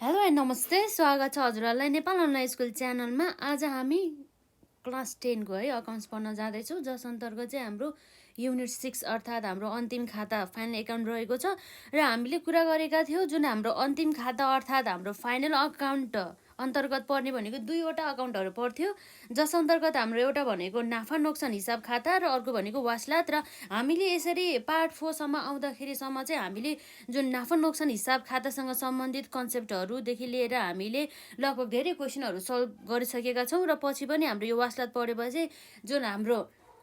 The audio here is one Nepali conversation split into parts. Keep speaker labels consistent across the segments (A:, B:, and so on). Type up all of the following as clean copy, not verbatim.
A: हेलो एन्ड नमस्ते, स्वागत छ हजुरहरूलाई नेपाल अनलाइन स्कुल च्यानलमा। आज हामी क्लास 10 को है अकाउन्ट्स पढ्न जाँदैछौँ, जस अन्तर्गत चाहिँ हाम्रो युनिट 6 अर्थात् हाम्रो अन्तिम खाता फाइनल एकाउन्ट रहेको छ। र हामीले कुरा गरेका थियौँ जुन हाम्रो अन्तिम खाता अर्थात् हाम्रो फाइनल अकाउन्ट अन्तर्गत पर्ने भनेको दुईवटा अकाउन्टहरू पर्थ्यो, जस अन्तर्गत हाम्रो एउटा भनेको नाफा नोक्सान हिसाब खाता र अर्को भनेको वासलात। र हामीले यसरी पार्ट 4 सम्म आउँदाखेरिसम्म चाहिँ हामीले जुन नाफा नोक्सान हिसाब खातासँग सम्बन्धित कन्सेप्टहरूदेखि लिएर हामीले लगभग धेरै क्वेसनहरू सल्भ गरिसकेका छौँ। र पछि पनि हाम्रो यो वासलात पढेपछि जुन हाम्रो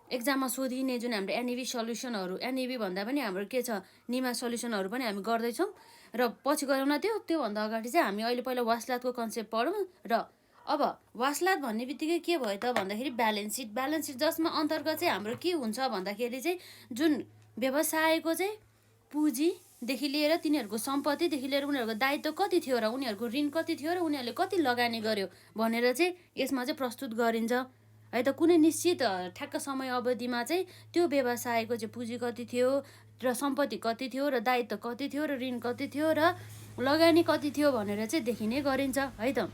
A: एक्जाममा सोधिने जुन हाम्रो एनइबी सल्युसनहरू, एनइबी भन्दा पनि हाम्रो के छ निमा सल्युसनहरू पनि हामी गर्दैछौँ र पछि गरौँ न त्योभन्दा अगाडि चाहिँ हामी अहिले पहिला वासलातको कन्सेप्ट पढौँ। र अब वासलात भन्ने बित्तिकै के भयो त भन्दाखेरि ब्यालेन्स सिट जसमा अन्तर्गत चाहिँ हाम्रो के हुन्छ भन्दाखेरि चाहिँ जुन व्यवसायको चाहिँ पुँजीदेखि लिएर तिनीहरूको सम्पत्तिदेखि लिएर उनीहरूको दायित्व कति थियो र उनीहरूको ऋण कति थियो र उनीहरूले कति लगानी गर्यो भनेर चाहिँ यसमा चाहिँ प्रस्तुत गरिन्छ है त। कुनै निश्चित ठ्याक्क समय अवधिमा चाहिँ त्यो व्यवसायको चाहिँ पुँजी कति थियो र सम्पत्ति कति थियो र दायित्व कति थियो र ऋण कति थियो र लगानी कति थियो भनेर चाहिँ देखिने गरिन्छ है त।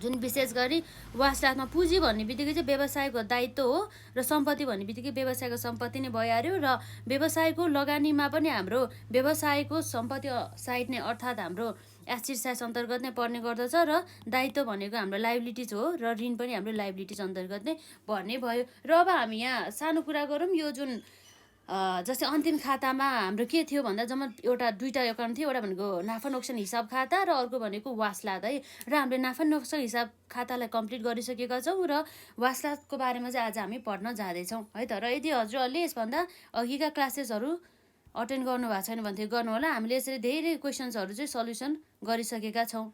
A: जुन विशेष गरी वासलातमा पुँजी भन्ने बित्तिकै चाहिँ व्यवसायको दायित्व हो र सम्पत्ति भन्ने बित्तिकै व्यवसायको सम्पत्ति नै भइहाल्यो। र व्यवसायको लगानीमा पनि हाम्रो व्यवसायको सम्पत्ति साइड नै अर्थात् हाम्रो एसेट साइड अन्तर्गत नै पर्ने गर्दछ र दायित्व भनेको हाम्रो लाइबिलिटिज हो र ऋण पनि हाम्रो लाइबिलिटिज अन्तर्गत नै पर्ने भयो। र अब हामी यहाँ सानो कुरा गरौँ, यो जुन जस्तै अन्तिम खातामा हाम्रो के थियो भन्दा जम्मा दुईवटा एकाउन्ट थियो, एउटा भनेको नाफा नोक्सान हिसाब खाता र अर्को भनेको वासलात है। र हामीले नाफा नोक्सान हिसाब खातालाई कम्प्लिट गरिसकेका छौँ र वासलातको बारेमा चाहिँ आज हामी पढ्न जाँदैछौँ है त। र यदि हजुरहरूले यसभन्दा अघिका क्लासेसहरू अटेन्ड गर्नु भएको छैन भने गर्नु होला, हामीले यसरी धेरै क्वेसन्सहरू चाहिँ सल्युसन गरिसकेका छौँ।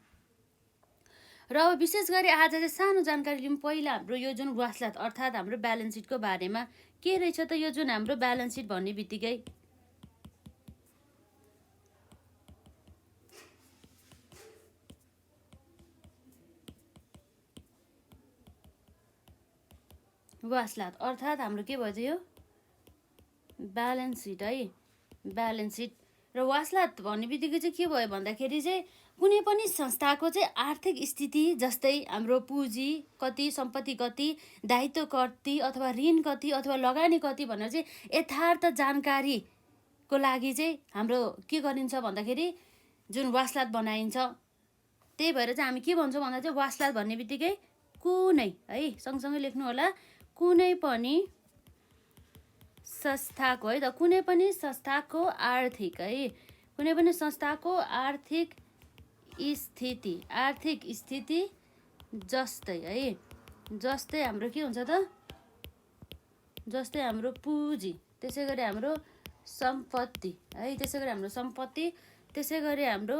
A: र अब विशेष गरी आज चाहिँ सानो जानकारी लिउँ। पहिला हाम्रो यो जुन वासलात अर्थात् हाम्रो ब्यालेन्स सिटको बारेमा के रहेछ त यो जुन हाम्रो ब्यालेन्स सिट भन्ने बित्तिकै वासलात अर्थात् हाम्रो के भयो यो ब्यालेन्स सिट है, ब्यालेन्स सिट। र वासलात भन्ने बित्तिकै चाहिँ के भयो भन्दाखेरि चाहिँ कुनै पनि संस्थाको चाहिँ आर्थिक स्थिति जस्तै हाम्रो पुँजी कति, सम्पत्ति कति, दायित्व कति अथवा ऋण कति अथवा लगानी कति भनेर चाहिँ यथार्थ जानकारीको लागि चाहिँ हाम्रो के गरिन्छ भन्दाखेरि जुन वासलात बनाइन्छ। त्यही भएर चाहिँ हामी के भन्छौँ भन्दा चाहिँ वासलात भन्ने बित्तिकै कुनै है सँगसँगै लेख्नु होला, कुनै पनि संस्थाको है त, कुनै पनि संस्थाको आर्थिक है, कुनै पनि संस्थाको आर्थिक स्थिति जस्तै है, जस्तै हाम्रो के हुन्छ त, जस्तै हाम्रो पुँजी, त्यसै गरी हाम्रो सम्पत्ति है, त्यसै गरी हाम्रो सम्पत्ति, त्यसै गरी हाम्रो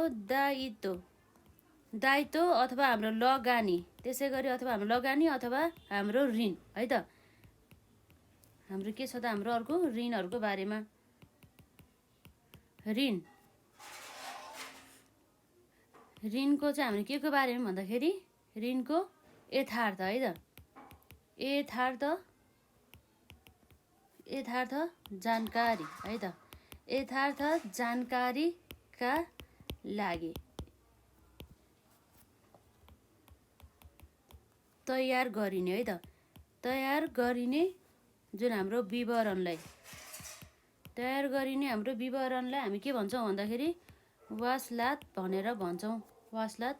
A: दायित्व अथवा हाम्रो लगानी, त्यसै गरी अथवा हाम्रो लगानी अथवा हाम्रो ऋण है त। हाम्रो के छ त हाम्रो अर्को ऋणहरूको बारेमा, ऋणको चाहिँ हामीले के को बारेमा भन्दाखेरि ऋणको यथार्थ है त, यथार्थ जानकारी है त, यथार्थ जानकारीका लागि तयार गरिने है त, तयार गरिने जुन हाम्रो विवरणलाई, तयार गरिने हाम्रो विवरणलाई हामी के भन्छौँ भन्दाखेरि वासलात भनेर भन्छौँ, वासलात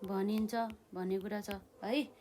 A: भनिन्छ भन्ने कुरा छ है।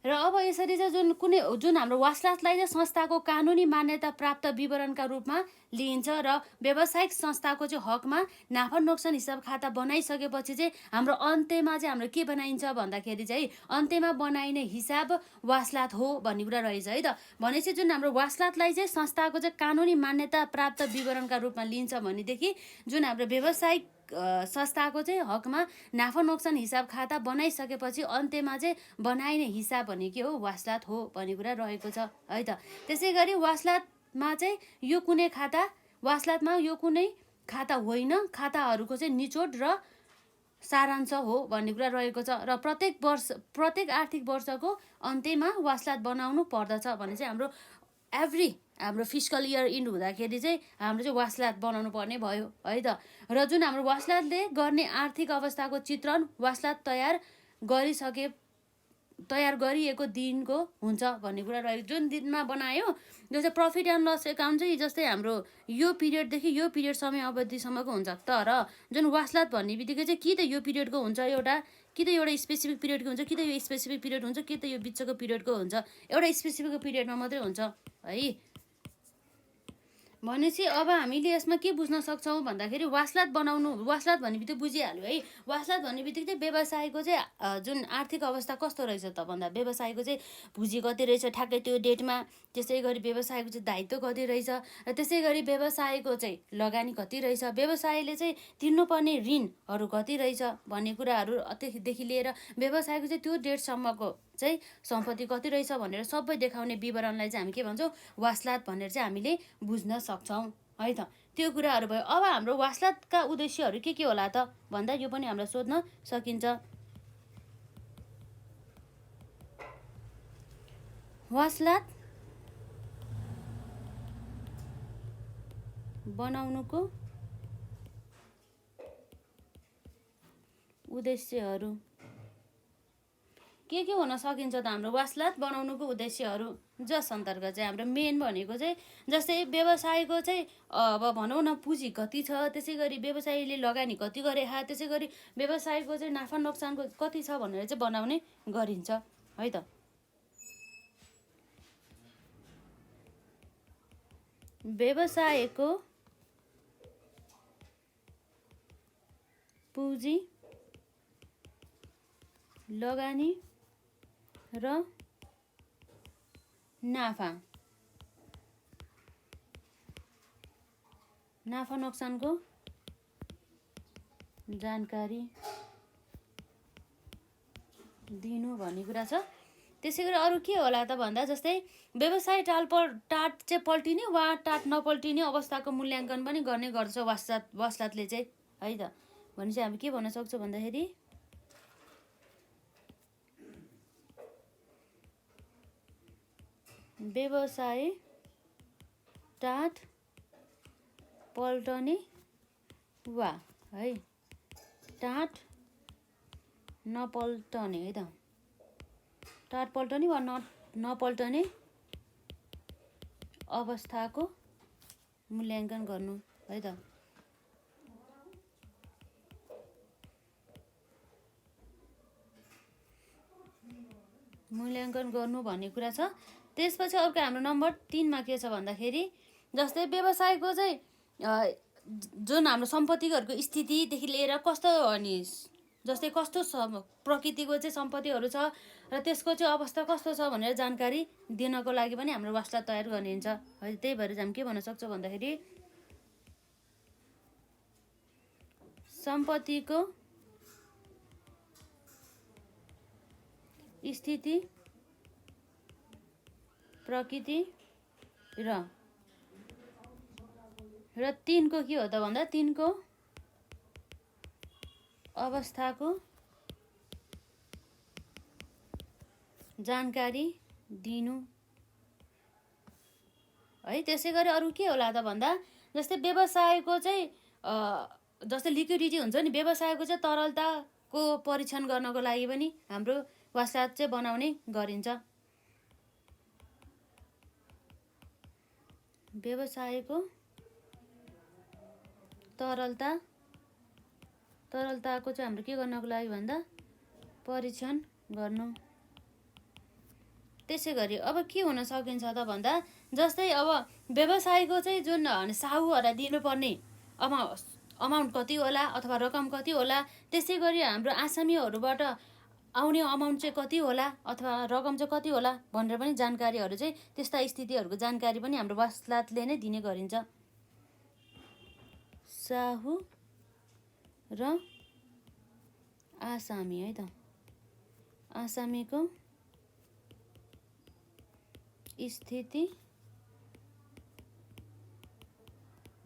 A: र अब यसरी चाहिँ जुन हाम्रो वासलातलाई चाहिँ संस्थाको कानुनी मान्यता प्राप्त विवरणका रूपमा लिइन्छ र व्यावसायिक संस्थाको चाहिँ हकमा नाफा नोक्सान हिसाब खाता बनाइसकेपछि चाहिँ हाम्रो अन्त्यमा चाहिँ हाम्रो के बनाइन्छ भन्दाखेरि चाहिँ अन्त्यमा बनाइने हिसाब वासलात हो भन्ने कुरा रहेछ है त। भनेपछि जुन हाम्रो वासलातलाई चाहिँ संस्थाको चाहिँ कानुनी मान्यता प्राप्त विवरणका रूपमा लिइन्छ भनेदेखि जुन हाम्रो व्यावसायिक संस्थाको चाहिँ हकमा नाफा नोक्सान हिसाब खाता बनाइसकेपछि अन्त्यमा चाहिँ बनाइने हिसाब भने के हो, वासलात हो भन्ने कुरा रहेको छ है त। त्यसै गरी वासलातमा चाहिँ यो कुनै खाता, वासलातमा यो कुनै खाता होइन, खाताहरूको चाहिँ निचोड र सारांश हो भन्ने कुरा रहेको छ। र प्रत्येक आर्थिक वर्षको अन्त्यमा वासलात बनाउनु पर्दछ भने चाहिँ हाम्रो एभ्री हाम्रो फिस्कल इयर इन्ड हुँदाखेरि चाहिँ हाम्रो चाहिँ वासलात बनाउनु पर्ने भयो है त। र जुन हाम्रो वासलातले गर्ने आर्थिक अवस्थाको चित्रण वासलात तयार गरिएको दिनको हुन्छ भन्ने कुरा रहेको। जुन दिनमा बनायो जस्तै प्रफिट एन्ड लस एकाउन्ट चाहिँ जस्तै हाम्रो यो पिरियडदेखि यो पिरियड समय अवधिसम्मको हुन्छ। तर जुन वासलात भन्ने बित्तिकै चाहिँ कि त यो पिरियडको हुन्छ एउटा, कि त एउटा स्पेसिफिक पिरियडको हुन्छ, कि त यो स्पेसिफिक पिरियड हुन्छ, कि त यो बिचको पिरियडको हुन्छ। एउटा स्पेसिफिक पिरियडमा मात्रै हुन्छ है। भनेपछि अब हामीले यसमा के बुझ्न सक्छौँ भन्दाखेरि वासलात भन्ने बित्तिकै बुझिहाल्यो है। वासलात भन्ने बित्तिकै चाहिँ व्यवसायको चाहिँ जुन आर्थिक अवस्था कस्तो रहेछ त भन्दा व्यवसायको चाहिँ पुँजी कति रहेछ ठ्याक्कै त्यो डेटमा, त्यसै गरी व्यवसायको चाहिँ दायित्व कति रहेछ, र त्यसै गरी व्यवसायको चाहिँ लगानी कति रहेछ, व्यवसायले चाहिँ तिर्नुपर्ने ऋणहरू कति रहेछ भन्ने कुराहरूदेखि लिएर व्यवसायको चाहिँ त्यो डेटसम्मको चाहिँ सम्पत्ति कति रहेछ भनेर सबै देखाउने विवरणलाई चाहिँ हामी के भन्छौँ, वासलात भनेर चाहिँ हामीले बुझ्न सक्छौँ है त। त्यो कुराहरू भयो। अब हाम्रो वासलातका उद्देश्यहरू के होला त भन्दा यो पनि हामीलाई सोध्न सकिन्छ। वासलात बनाउनुको उद्देश्यहरू के हुन सकिन्छ त हाम्रो वासलात बनाउनुको उद्देश्यहरू, जस अन्तर्गत चाहिँ हाम्रो मेन भनेको चाहिँ जस्तै व्यवसायको चाहिँ अब भनौँ न पुँजी कति छ, त्यसै गरी व्यवसायीले लगानी कति गरे, त्यसै गरी व्यवसायको चाहिँ नाफा नोक्सानको कति छ भनेर चाहिँ बनाउने गरिन्छ है त। व्यवसायको पुँजी लगानी र नाफा नोक्सानको जानकारी दिनु भन्ने कुरा छ। त्यसै गरी अरू के होला त भन्दा जस्तै व्यवसाय टाट चाहिँ पल्टिने वा टाट नपल्टिने अवस्थाको मूल्याङ्कन पनि गर्ने गर्छ वासलातले चाहिँ है त। भने चाहिँ हामी के भन्न सक्छौँ भन्दाखेरि व्यवसाय टाट पल्टने वा है टाट नपल्टने है त, टाट पल्टने वा नपल्टने अवस्थाको मूल्याङ्कन गर्नु है त। मूल्याङ्कन गर्नु भन्ने कुरा छ। त्यसपछि अर्को हाम्रो नम्बर 3 मा के छ भन्दाखेरि जस्तै व्यवसायको चाहिँ जुन हाम्रो सम्पत्तिहरूको स्थितिदेखि लिएर कस्तो अनि जस्तै कस्तो प्रकृतिको चाहिँ सम्पत्तिहरू छ र त्यसको चाहिँ अवस्था कस्तो छ भनेर जानकारी दिनको लागि पनि हाम्रो वासलात तयार गरिन्छ है। त्यही भएर हामी के भन्न सक्छौँ भन्दाखेरि सम्पत्तिको स्थिति, प्रकृति र 3 को के हो त भन्दा 3 को अवस्थाको जानकारी दिनु है। त्यसै गरी अरू के होला त भन्दा जस्तै व्यवसायको चाहिँ जस्तै लिक्विडिटी हुन्छ नि, व्यवसायको चाहिँ तरलताको परीक्षण गर्नको लागि पनि हाम्रो वासलात चाहिँ बनाउने गरिन्छ। व्यवसायको तरलताको चाहिँ हाम्रो के गर्नको लागि भन्दा परीक्षण गर्नु। त्यसै गरी अब के हुन सकिन्छ त भन्दा जस्तै अब व्यवसायको चाहिँ जुन साहुहरूलाई दिनुपर्ने अमाउन्ट कति होला अथवा रकम कति होला, त्यसै गरी हाम्रो आसामीहरूबाट आउने अमाउन्ट चाहिँ कति होला अथवा रकम चाहिँ कति होला भनेर पनि जानकारीहरू चाहिँ त्यस्ता स्थितिहरूको जानकारी पनि हाम्रो वासलातले नै दिने गरिन्छ। साहु र आसामी है त, आसामीको स्थिति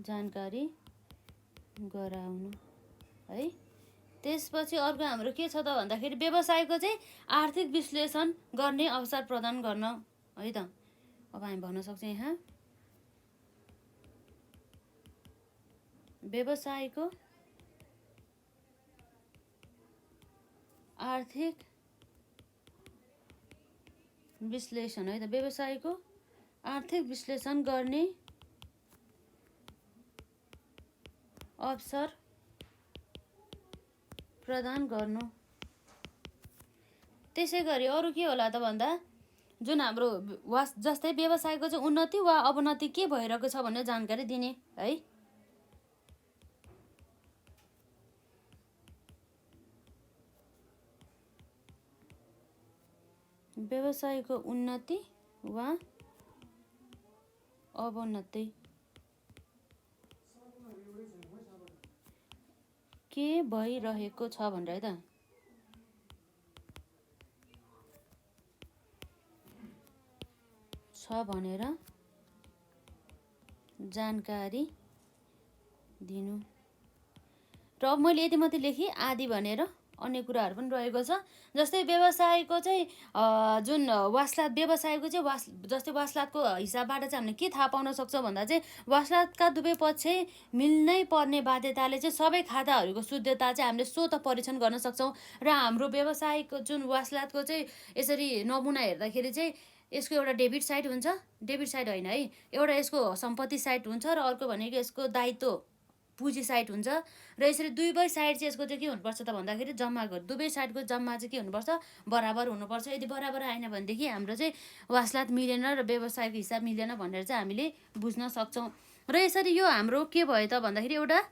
A: जानकारी गराउनु है। त्यसपछि अर्को हाम्रो के छ त भन्दाखेरि व्यवसायको चाहिँ आर्थिक विश्लेषण गर्ने अवसर प्रदान गर्न है त। अब हामी भन्न सक्छौँ यहाँ व्यवसायको आर्थिक विश्लेषण है त व्यवसायको आर्थिक विश्लेषण गर्ने अवसर प्रदान गर्नु। त्यसै गरी अरू के होला त भन्दा जुन हाम्रो जस्तै व्यवसायको चाहिँ उन्नति वा अवनति के भइरहेको छ भन्ने जानकारी दिने है। व्यवसायको उन्नति वा अवनति के भइरहेको छ भनेर है त छ भनेर जानकारी दिनु। र अब मैले यति मात्रै लेखेँ आदि भनेर अन्य कुराहरू पनि रहेको छ। जस्तै व्यवसायको चाहिँ जुन वासलात व्यवसायको चाहिँ जस्तै वासलातको हिसाबबाट चाहिँ हामीले के थाहा पाउन सक्छौँ भन्दा चाहिँ वासलातका दुवै पक्ष मिल्नै पर्ने बाध्यताले चाहिँ सबै खाताहरूको शुद्धता चाहिँ हामीले स्वतः परीक्षण गर्न सक्छौँ। र हाम्रो व्यवसायको जुन वासलातको चाहिँ यसरी नमुना हेर्दाखेरि चाहिँ यसको एउटा डेबिट साइड हुन्छ, डेबिट साइड होइन है, एउटा यसको सम्पत्ति साइड हुन्छ र अर्को भनेको यसको दायित्व पुँजी साइड हुन्छ। र यसरी दुवै साइड चाहिँ यसको चाहिँ के हुनुपर्छ त भन्दाखेरि जम्मा गर्नु, दुवै साइडको जम्मा चाहिँ के हुनुपर्छ बराबर हुनुपर्छ। यदि बराबर आएन भनेदेखि हाम्रो चाहिँ वासलात मिलेन र व्यवसायको हिसाब मिलेन भनेर चाहिँ हामीले बुझ्न सक्छौँ। र यसरी यो हाम्रो के भयो त भन्दाखेरि एउटा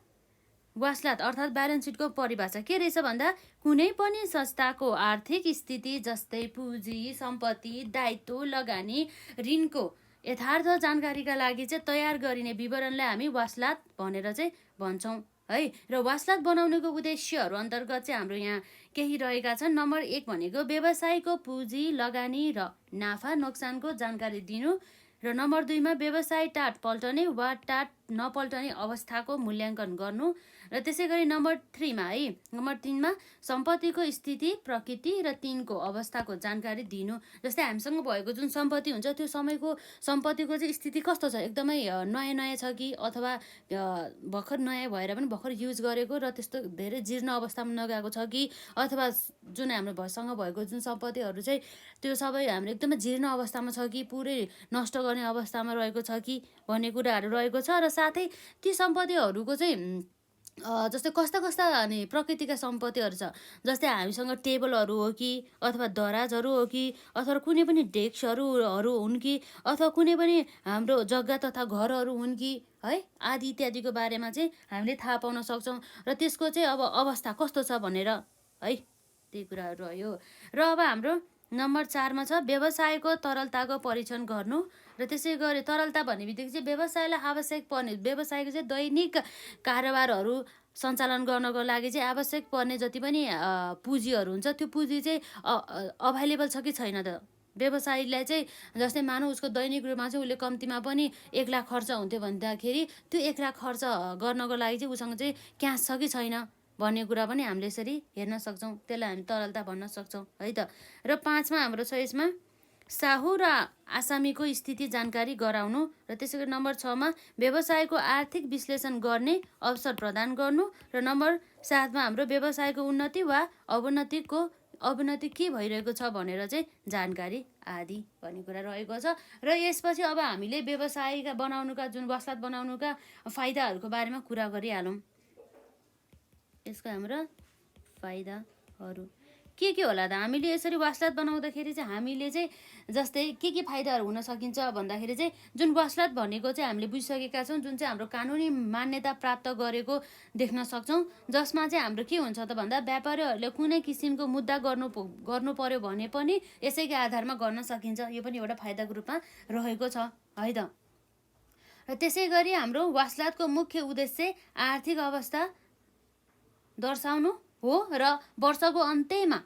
A: वासलात अर्थात् ब्यालेन्स सिटको परिभाषा के रहेछ भन्दा कुनै पनि संस्थाको आर्थिक स्थिति जस्तै पुँजी सम्पत्ति दायित्व लगानी ऋणको यथार्थ जानकारीका लागि चाहिँ तयार गरिने विवरणलाई हामी वासलात भनेर चाहिँ भन्छौँ है। र वासलात बनाउनेको उद्देश्यहरू अन्तर्गत चाहिँ हाम्रो यहाँ केही रहेका छन्। नम्बर 1 भनेको व्यवसायको पुँजी लगानी र नाफा नोक्सानको जानकारी दिनु। र नम्बर 2 मा व्यवसाय टाट पल्टने वा टाट नपल्टने अवस्थाको मूल्याङ्कन गर्नु। र त्यसै गरी नम्बर 3 मा है नम्बर 3 मा सम्पत्तिको स्थिति प्रकृति र तिनको अवस्थाको जानकारी दिनु। जस्तै हामीसँग भएको जुन सम्पत्ति हुन्छ त्यो समयको सम्पत्तिको चाहिँ स्थिति कस्तो छ, एकदमै नयाँ नयाँ छ कि अथवा भर्खर नयाँ भएर पनि भर्खर युज गरेको र त्यस्तो धेरै जीर्ण अवस्थामा नगएको छ कि अथवा जुन हाम्रो सँग भएको जुन सम्पत्तिहरू चाहिँ त्यो सबै हाम्रो एकदमै जीर्ण अवस्थामा छ कि पुरै नष्ट गर्ने अवस्थामा रहेको छ कि भन्ने कुराहरू रहेको छ। र साथै ती सम्पत्तिहरूको चाहिँ जस्तै कस्ता कस्ता अनि प्रकृतिका सम्पत्तिहरू छ, जस्तै हामीसँग टेबलहरू हो कि अथवा दराजहरू हो कि अथवा कुनै पनि डेस्कहरू हुन् कि अथवा कुनै पनि हाम्रो जग्गा तथा घरहरू हुन् कि है आदि इत्यादिको बारेमा चाहिँ हामीले थाहा पाउन सक्छौँ। र त्यसको चाहिँ अब अवस्था कस्तो छ भनेर है त्यही कुराहरू रह्यो। र अब हाम्रो नम्बर 4 मा छ व्यवसायको तरलताको परीक्षण गर्नु। र त्यसै गरी तरलता भन्ने बित्तिकै चाहिँ व्यवसायलाई आवश्यक पर्ने व्यवसायको चाहिँ दैनिक कारोबारहरू सञ्चालन गर्नको लागि चाहिँ आवश्यक पर्ने जति पनि पुँजीहरू हुन्छ त्यो पुँजी चाहिँ अभाइलेबल छ कि छैन त। व्यवसायीलाई चाहिँ जस्तै मानौँ उसको दैनिक रूपमा चाहिँ उसले कम्तीमा पनि 1 लाख खर्च हुन्थ्यो भन्दाखेरि त्यो 1 लाख खर्च गर्नको लागि चाहिँ उसँग चाहिँ क्यास छ कि छैन भन्ने कुरा पनि हामीले यसरी हेर्न सक्छौँ। त्यसलाई हामी तरलता भन्न सक्छौँ है त। र 5 मा हाम्रो छ यसमा साहु र आसामीको स्थिति जानकारी गराउनु। र त्यसै गरी नम्बर 6 मा व्यवसायको आर्थिक विश्लेषण गर्ने अवसर प्रदान गर्नु। र नम्बर 7 मा हाम्रो व्यवसायको उन्नति वा अवनति के भइरहेको छ भनेर चाहिँ जानकारी आदि भन्ने कुरा रहेको छ। र यसपछि अब हामीले व्यवसायका बनाउनुका जुन वासलात बनाउनुका फाइदाहरूको बारेमा कुरा गरिहालौँ। यसको हाम्रो फाइदाहरू के होला त। हामीले यसरी वासलात बनाउँदाखेरि चाहिँ हामीले चाहिँ जस्तै के फाइदाहरू हुन सकिन्छ भन्दाखेरि चाहिँ जुन वासलात भनेको चाहिँ हामीले बुझिसकेका छौँ, जुन चाहिँ हाम्रो कानुनी मान्यता प्राप्त गरेको देख्न सक्छौँ, जसमा चाहिँ हाम्रो के हुन्छ त भन्दा व्यापारीहरूले कुनै किसिमको मुद्दा गर्नु पर्यो भने पनि यसैको आधारमा गर्न सकिन्छ। यो पनि एउटा फाइदाको रूपमा रहेको छ है त। र त्यसै गरी हाम्रो वासलातको मुख्य उद्देश्य आर्थिक अवस्था दर्शाउनु हो र वर्षको अन्त्यमा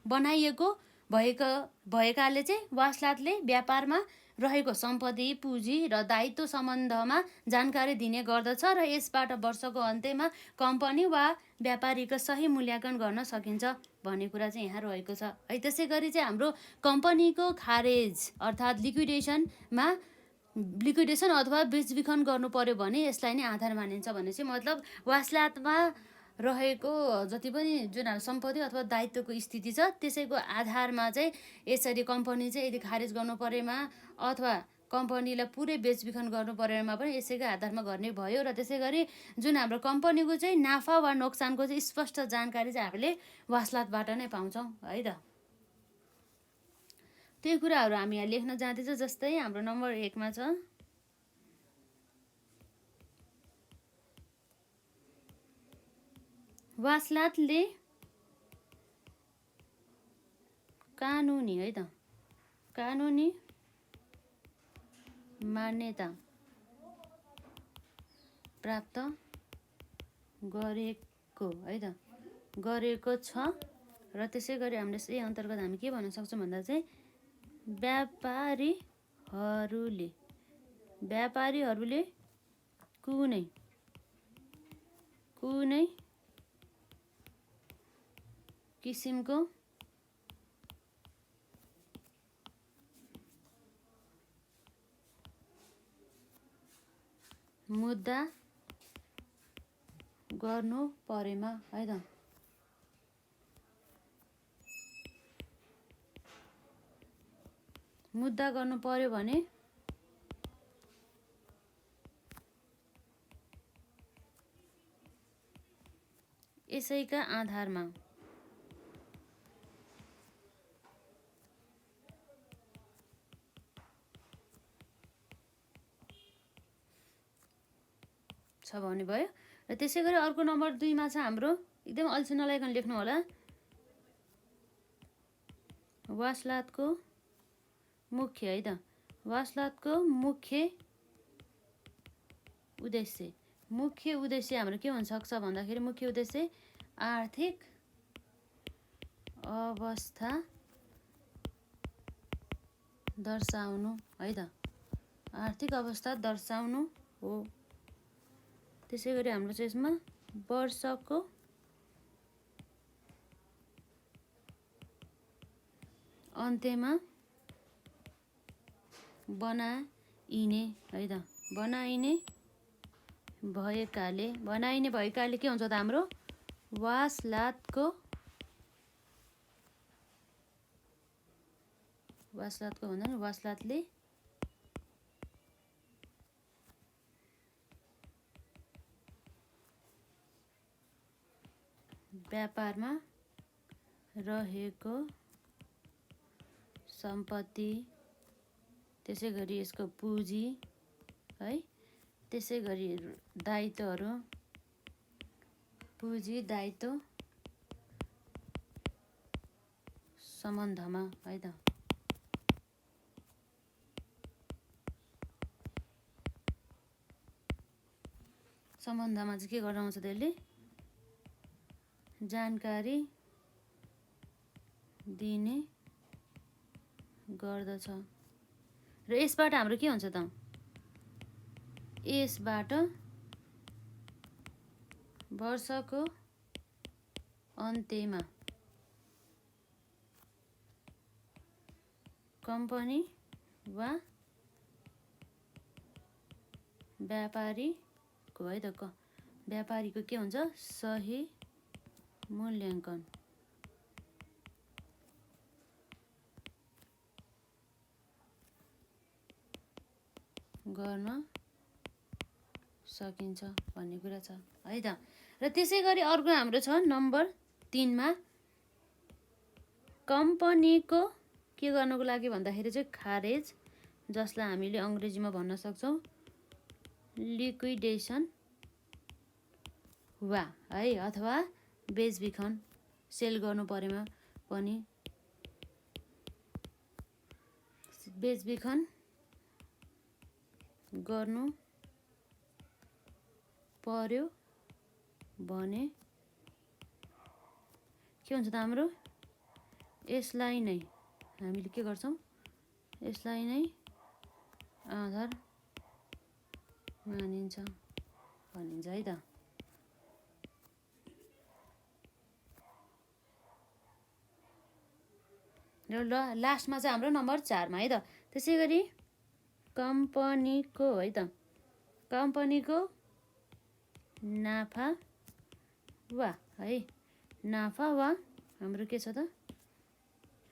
A: बनाइएको भएकाले चाहिँ वासलातले व्यापारमा रहेको सम्पत्ति पुँजी र दायित्व सम्बन्धमा जानकारी दिने गर्दछ र यसबाट वर्षको अन्त्यमा कम्पनी वा व्यापारीको सही मूल्याङ्कन गर्न सकिन्छ भन्ने कुरा चाहिँ यहाँ रहेको छ है। त्यसै गरी चाहिँ हाम्रो कम्पनीको खारेज अर्थात् लिक्विडेसन अथवा बेचबिखन गर्नु पर्यो भने यसलाई नै आधार मानिन्छ भने चाहिँ मतलब वासलातमा रहेको जति पनि जुन सम्पत्ति अथवा दायित्वको स्थिति छ त्यसैको आधारमा चाहिँ यसरी कम्पनी चाहिँ यदि खारेज गर्नु परेमा अथवा कम्पनीलाई पुरै बेचबिखन गर्नु परेमा पनि यसैको आधारमा गर्ने भयो। र त्यसै गरी जुन हाम्रो कम्पनीको चाहिँ नाफा वा नोक्सानको चाहिँ स्पष्ट जानकारी चाहिँ हामीले वासलातबाट नै पाउँछौँ है त। त्यही कुराहरू हामी यहाँ लेख्न जाँदैछौँ। जस्तै हाम्रो नम्बर 1 मा छ वासलातले कानुनी है त कानुनी मान्यता प्राप्त गरेको है त गरेको छ र त्यसै गरी हामीले यही अन्तर्गत हामी के भन्न सक्छौँ भन्दा चाहिँ व्यापारीहरूले कुनै किसिमको मुद्दा गर्नु परेमा है त मुद्दा गर्नु पर्यो भने यसैका आधारमा छ भन्ने भयो। र त्यसै गरी अर्को नम्बर 2 मा छ हाम्रो एकदम अल्छी नलाइकन लेख्नु होला वासलातको मुख्य है त वासलातको मुख्य उद्देश्य हाम्रो के हुन सक्छ भन्दाखेरि मुख्य उद्देश्य आर्थिक अवस्था दर्शाउनु है त आर्थिक अवस्था दर्शाउनु हो। त्यसै गरी हाम्रो चाहिँ यसमा वर्षको अन्त्यमा बनाइने है त बनाइने भएकाले के हुन्छ त हाम्रो वासलातको भन्दा नि वासलातले व्यापारमा रहेको सम्पत्ति त्यसै गरी यसको पुँजी है त्यसै गरी दायित्वहरू पुँजी दायित्व सम्बन्धमा है त सम्बन्धमा चाहिँ के गराउँछ त्यसले जानकारी दिने गर्दछ। र यसबाट हाम्रो के हुन्छ त यसबाट वर्षको अन्त्यमा कम्पनी वा व्यापारीको है त व्यापारीको के हुन्छ सही मूल्याङ्कन गर्न सकिन्छ भन्ने कुरा छ है त। र त्यसै गरी अर्को हाम्रो छ नम्बर 3 मा कम्पनीको के गर्नको लागि भन्दाखेरि चाहिँ खारेज जसलाई हामीले अङ्ग्रेजीमा भन्न सक्छौँ लिक्विडेसन वा है अथवा बेचबिखन सेल गर्नु परेमा पनि बेचबिखन गर्नु पर्यो भने के हुन्छ त हाम्रो यसलाई नै हामीले के गर्छौँ, यसलाई नै आधार मानिन्छ भनिन्छ है त। र लास्टमा चाहिँ हाम्रो नम्बर 4 मा है त। त्यसै गरी कम्पनीको है त, कम्पनीको नाफा वा है, नाफा वा हाम्रो के छ त,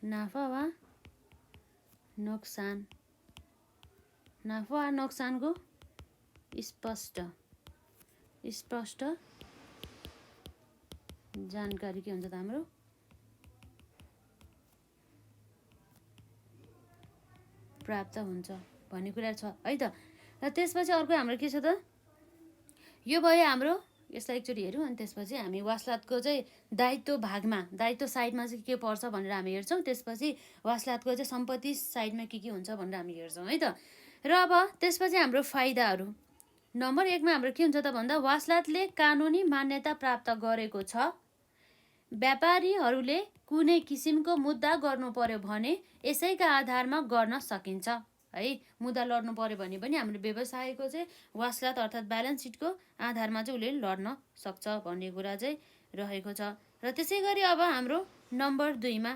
A: नाफा वा नोक्सान, नाफा वा नोक्सानको स्पष्ट जानकारी के हुन्छ त हाम्रो प्राप्त हुन्छ भन्ने कुरा छ है त। र त्यसपछि अर्को हाम्रो के छ त, यो भयो हाम्रो, यसलाई एकचोटि हेरौँ अनि त्यसपछि हामी वासलातको चाहिँ दायित्व भागमा, दायित्व साइडमा चाहिँ के पर्छ भनेर हामी हेर्छौँ। त्यसपछि वासलातको चाहिँ सम्पत्ति साइडमा के हुन्छ भनेर हामी हेर्छौँ है त। र अब त्यसपछि हाम्रो फाइदाहरू, नम्बर 1 मा हाम्रो के हुन्छ त भन्दा, वासलातले कानुनी मान्यता प्राप्त गरेको छ। व्यापारीहरूले कुनै किसिमको मुद्दा गर्नु पर्यो भने यसैका आधारमा गर्न सकिन्छ है। मुद्दा लड्नु पर्यो भने पनि हाम्रो व्यवसायको चाहिँ वासलात अर्थात् ब्यालेन्स सिटको आधारमा चाहिँ उसले लड्न सक्छ भन्ने कुरा चाहिँ रहेको छ। र त्यसै गरी अब हाम्रो नम्बर 2 मा,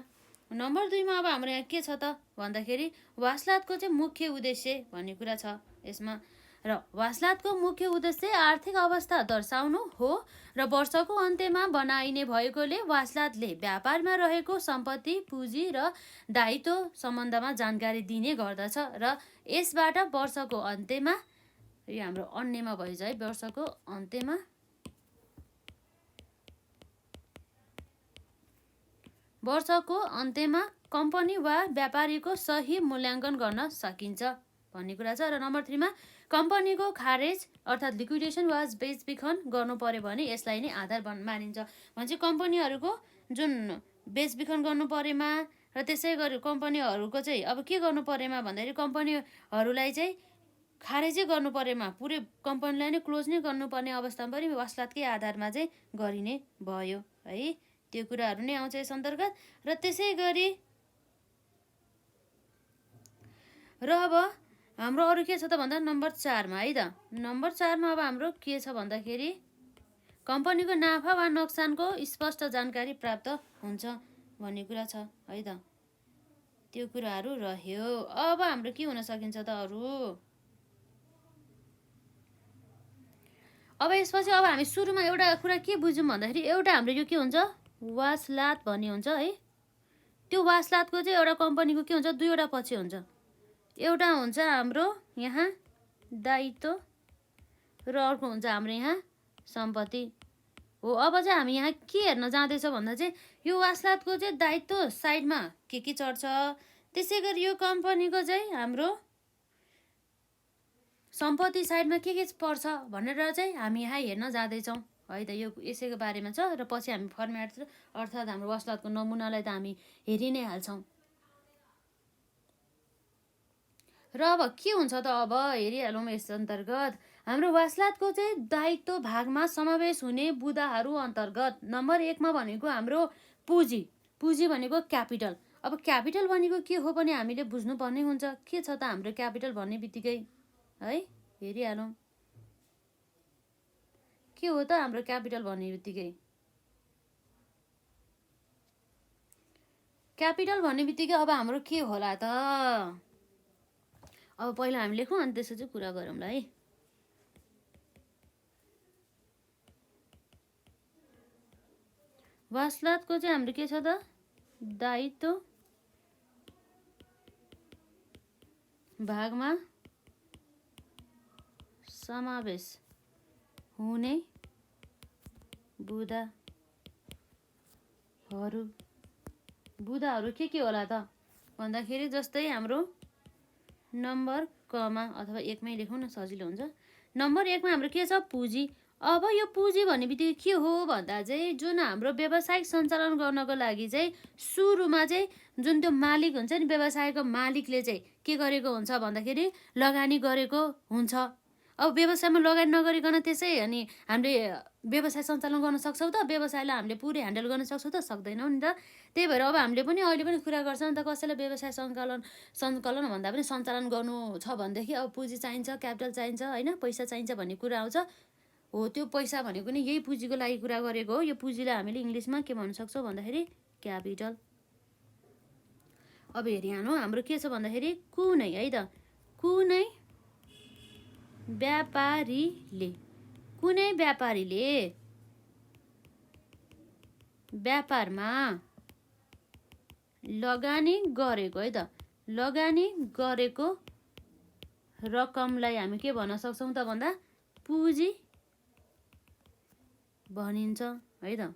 A: नम्बर 2 मा अब हाम्रो यहाँ के छ त भन्दाखेरि, वासलातको चाहिँ मुख्य उद्देश्य भन्ने कुरा छ यसमा। र वासलातको मुख्य उद्देश्य आर्थिक अवस्था दर्शाउनु हो र वर्षको अन्त्यमा बनाइने भएकोले वासलातले व्यापारमा रहेको सम्पत्ति, पुँजी र दायित्व सम्बन्धमा जानकारी दिने गर्दछ। र यसबाट वर्षको अन्त्यमा, यो हाम्रो अन्यमा भइज है, वर्षको अन्त्यमा कम्पनी वा व्यापारीको सही मूल्याङ्कन गर्न सकिन्छ भन्ने कुरा छ। र नम्बर 3 मा कम्पनीको खारेज अर्थात् लिक्विडेसन वा बेचबिखन गर्नु पर्यो भने यसलाई नै आधार मानिन्छ। भन्छ कम्पनीहरूको जुन बेचबिखन गर्नु परेमा र त्यसै गरी कम्पनीहरूको चाहिँ अब के गर्नु परेमा भन्दाखेरि, कम्पनीहरूलाई चाहिँ खारेजै गर्नु परेमा, पुरै कम्पनीलाई नै क्लोज नै गर्नुपर्ने अवस्थामा पनि वासलातकै आधारमा चाहिँ गरिने भयो है। त्यो कुराहरू नै आउँछ यस अन्तर्गत। र त्यसै गरी र अब हाम्रो अरू के छ त भन्दा नम्बर 4 मा है त, नम्बर 4 मा अब हाम्रो के छ भन्दाखेरि, कम्पनीको नाफा वा नोक्सानको स्पष्ट जानकारी प्राप्त हुन्छ भन्ने कुरा छ है त। त्यो कुराहरू रह्यो। अब हाम्रो के हुन सकिन्छ त अरू, अब यसपछि अब हामी सुरुमा एउटा कुरा के बुझ्यौँ भन्दाखेरि, एउटा हाम्रो यो के हुन्छ, वासलात भन्ने हुन्छ है। त्यो वासलातको चाहिँ एउटा कम्पनीको के हुन्छ, दुईवटा पछि हुन्छ। एउटा हुन्छ हाम्रो यहाँ दायित्व र अर्को हुन्छ हाम्रो यहाँ सम्पत्ति हो। अब चाहिँ हामी यहाँ के हेर्न जाँदैछ भन्दा चाहिँ, यो वासलातको चाहिँ दायित्व साइडमा के चढ्छ, त्यसै गरी यो कम्पनीको चाहिँ हाम्रो सम्पत्ति साइडमा के पर्छ भनेर चाहिँ हामी यहाँ हेर्न जाँदैछौँ है त। यो यसैको बारेमा छ। र पछि हामी फर्मेट अर्थात् हाम्रो वासलातको नमुनालाई त हामी हेरि नै हाल्छौँ। र अब के हुन्छ त, अब हेरिहालौँ यस अन्तर्गत। हाम्रो वासलातको चाहिँ दायित्व भागमा समावेश हुने बुदाहरू अन्तर्गत नम्बर 1 मा भनेको हाम्रो पुँजी, पुँजी भनेको क्यापिटल। अब क्यापिटल भनेको के हो पनि हामीले बुझ्नुपर्ने हुन्छ। के छ त हाम्रो क्यापिटल भन्ने बित्तिकै है, हेरिहालौँ के हो त हाम्रो क्यापिटल भन्ने बित्तिकै। क्यापिटल भन्ने बित्तिकै अब हाम्रो के होला त, अब पहिला हामी लेखौँ अनि त्यसपछि कुरा गरौँला है। वासलातको चाहिँ हाम्रो के छ त, दायित्व भागमा समावेश हुने बुदाहरू के होला त भन्दाखेरि, जस्तै हाम्रो नम्बर कमा अथवा 1 मै लेखौँ न, सजिलो हुन्छ। नम्बर 1 मा हाम्रो के छ, पुँजी। अब यो पुँजी भन्ने बित्तिकै के हो भन्दा चाहिँ, जुन हाम्रो व्यावसायिक सञ्चालन गर्नको लागि चाहिँ सुरुमा चाहिँ जुन त्यो मालिक हुन्छ नि, व्यवसायको मालिकले चाहिँ के गरेको हुन्छ भन्दाखेरि लगानी गरेको हुन्छ। अब व्यवसायमा लगानी नगरिकन त्यसै अनि हामीले व्यवसाय सञ्चालन गर्न सक्छौँ त? व्यवसायलाई हामीले पुरै ह्यान्डल गर्न सक्छौँ त? सक्दैनौँ नि त। त्यही भएर अब हामीले पनि अहिले पनि कुरा गर्छ नि त, कसैलाई व्यवसाय सङ्कलन भन्दा पनि सञ्चालन गर्नु छ भनेदेखि अब पुँजी चाहिन्छ, क्यापिटल चाहिन्छ, होइन, पैसा चाहिन्छ भन्ने कुरा आउँछ। हो, त्यो पैसा भनेको नि यही पुँजीको लागि कुरा गरेको हो। यो पुँजीलाई हामीले इङ्ग्लिसमा के भन्न सक्छौँ भन्दाखेरि क्यापिटल। अब हेरिहाल्नु हाम्रो के छ भन्दाखेरि कुनै, है त, कुनै व्यापारीले व्यापारमा लगानी गरेको, है त, लगानी गरेको रकमलाई हामी के भन्न सक्छौँ त भन्दा पुँजी भनिन्छ, है त,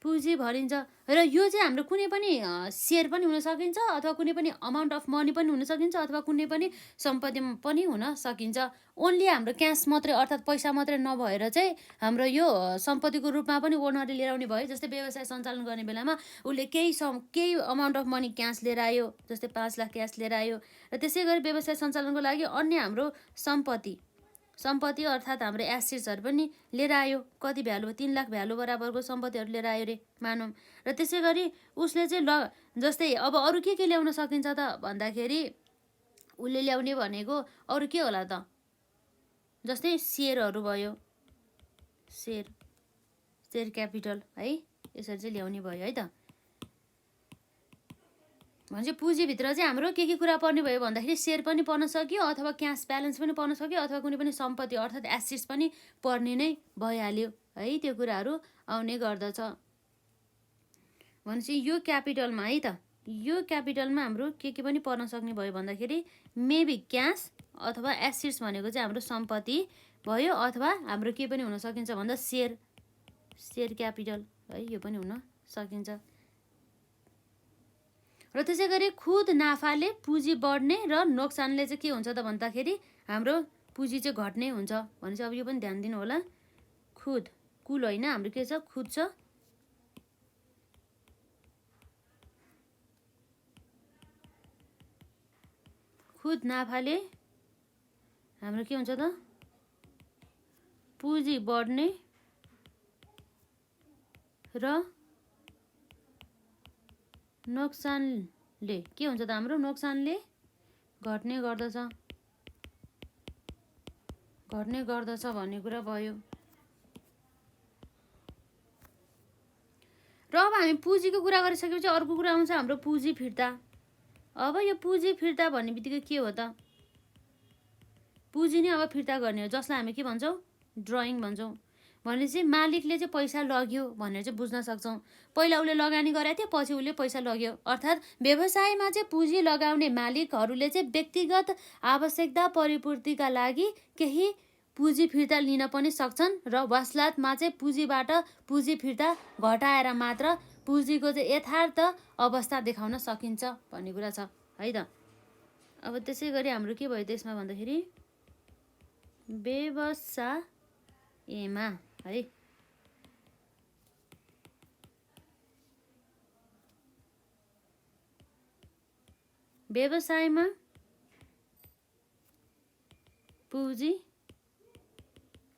A: पुँजी भनिन्छ। र यो चाहिँ हाम्रो कुनै पनि सेयर पनि हुन सकिन्छ, अथवा कुनै पनि अमाउन्ट अफ मनी पनि हुन सकिन्छ, अथवा कुनै पनि सम्पत्ति पनि हुन सकिन्छ। ओन्ली हाम्रो क्यास मात्रै अर्थात् पैसा मात्रै नभएर चाहिँ हाम्रो यो सम्पत्तिको रूपमा पनि ओनरले लिएर आउने भयो। जस्तै व्यवसाय सञ्चालन गर्ने बेलामा उसले केही अमाउन्ट अफ मनी क्यास लिएर आयो, जस्तै 5 लाख क्यास लिएर आयो। र त्यसै गरी व्यवसाय सञ्चालनको लागि अन्य हाम्रो सम्पत्ति अर्थात् हाम्रो एसेट्सहरू पनि लिएर आयो। कति भ्यालु? 3 लाख भ्यालु बराबरको सम्पत्तिहरू लिएर आयो रे मानौँ। र त्यसै गरी उसले चाहिँ जस्तै अब अरू के ल्याउन सकिन्छ त भन्दाखेरि उसले ल्याउने भनेको अरू के होला त? जस्तै सेयरहरू भयो, सेयर क्यापिटल, है, यसरी चाहिँ ल्याउने भयो, है त। भनेपछि पुँजीभित्र चाहिँ हाम्रो के कुरा पर्ने भयो भन्दाखेरि सेयर पनि पर्न सक्यो, अथवा क्यास ब्यालेन्स पनि पर्न सक्यो, अथवा कुनै पनि सम्पत्ति अर्थात् एसेट्स पनि पर्ने नै भइहाल्यो, है। त्यो कुराहरू आउने गर्दछ। भनेपछि यो क्यापिटलमा, है त, यो क्यापिटलमा हाम्रो के पनि पर्न सक्ने भयो भन्दाखेरि मेबी क्यास अथवा एसेट्स भनेको चाहिँ हाम्रो सम्पत्ति भयो, अथवा हाम्रो के पनि हुन सकिन्छ भन्दा सेयर क्यापिटल, है, यो पनि हुन सकिन्छ। र त्यसै गरी खुद नाफाले पुँजी बढ्ने र नोक्सानले चाहिँ के हुन्छ त भन्दाखेरि हाम्रो पुँजी चाहिँ घट्ने हुन्छ। भनेपछि अब यो पनि ध्यान दिनु होला। कुल होइन, हाम्रो के छ? खुद छ। खुद नाफाले हाम्रो के हुन्छ त? पुँजी बढ्ने र नोक्सानले के हुन्छ त? हाम्रो नोक्सानले घट्ने गर्दछ भन्ने कुरा भयो। र अब हामी पुँजीको कुरा गरिसकेपछि अर्को कुरा आउँछ हाम्रो पुँजी फिर्ता। अब यो पुँजी फिर्ता भन्ने बित्तिकै के हो त? पुँजी नै अब फिर्ता गर्ने हो, जसलाई हामी के भन्छौँ? ड्रइङ भन्छौँ। भनेपछि मालिकले चाहिँ पैसा लग्यो भनेर चाहिँ बुझ्न सक्छौँ। पहिला उसले लगानी गरेको थियो, पछि उसले पैसा लग्यो। अर्थात् व्यवसायमा चाहिँ पुँजी लगाउने मालिकहरूले चाहिँ व्यक्तिगत आवश्यकता परिपूर्तिका लागि केही पुँजी फिर्ता लिन पनि सक्छन्, र वास्लातमा चाहिँ पुँजीबाट पुँजी फिर्ता घटाएर मात्र पुँजीको चाहिँ यथार्थ अवस्था देखाउन सकिन्छ भन्ने कुरा छ, है त। अब त्यसै गरी हाम्रो के भयो त्यसमा भन्दाखेरि व्यवसायमा, है, व्यवसायमा पुँजी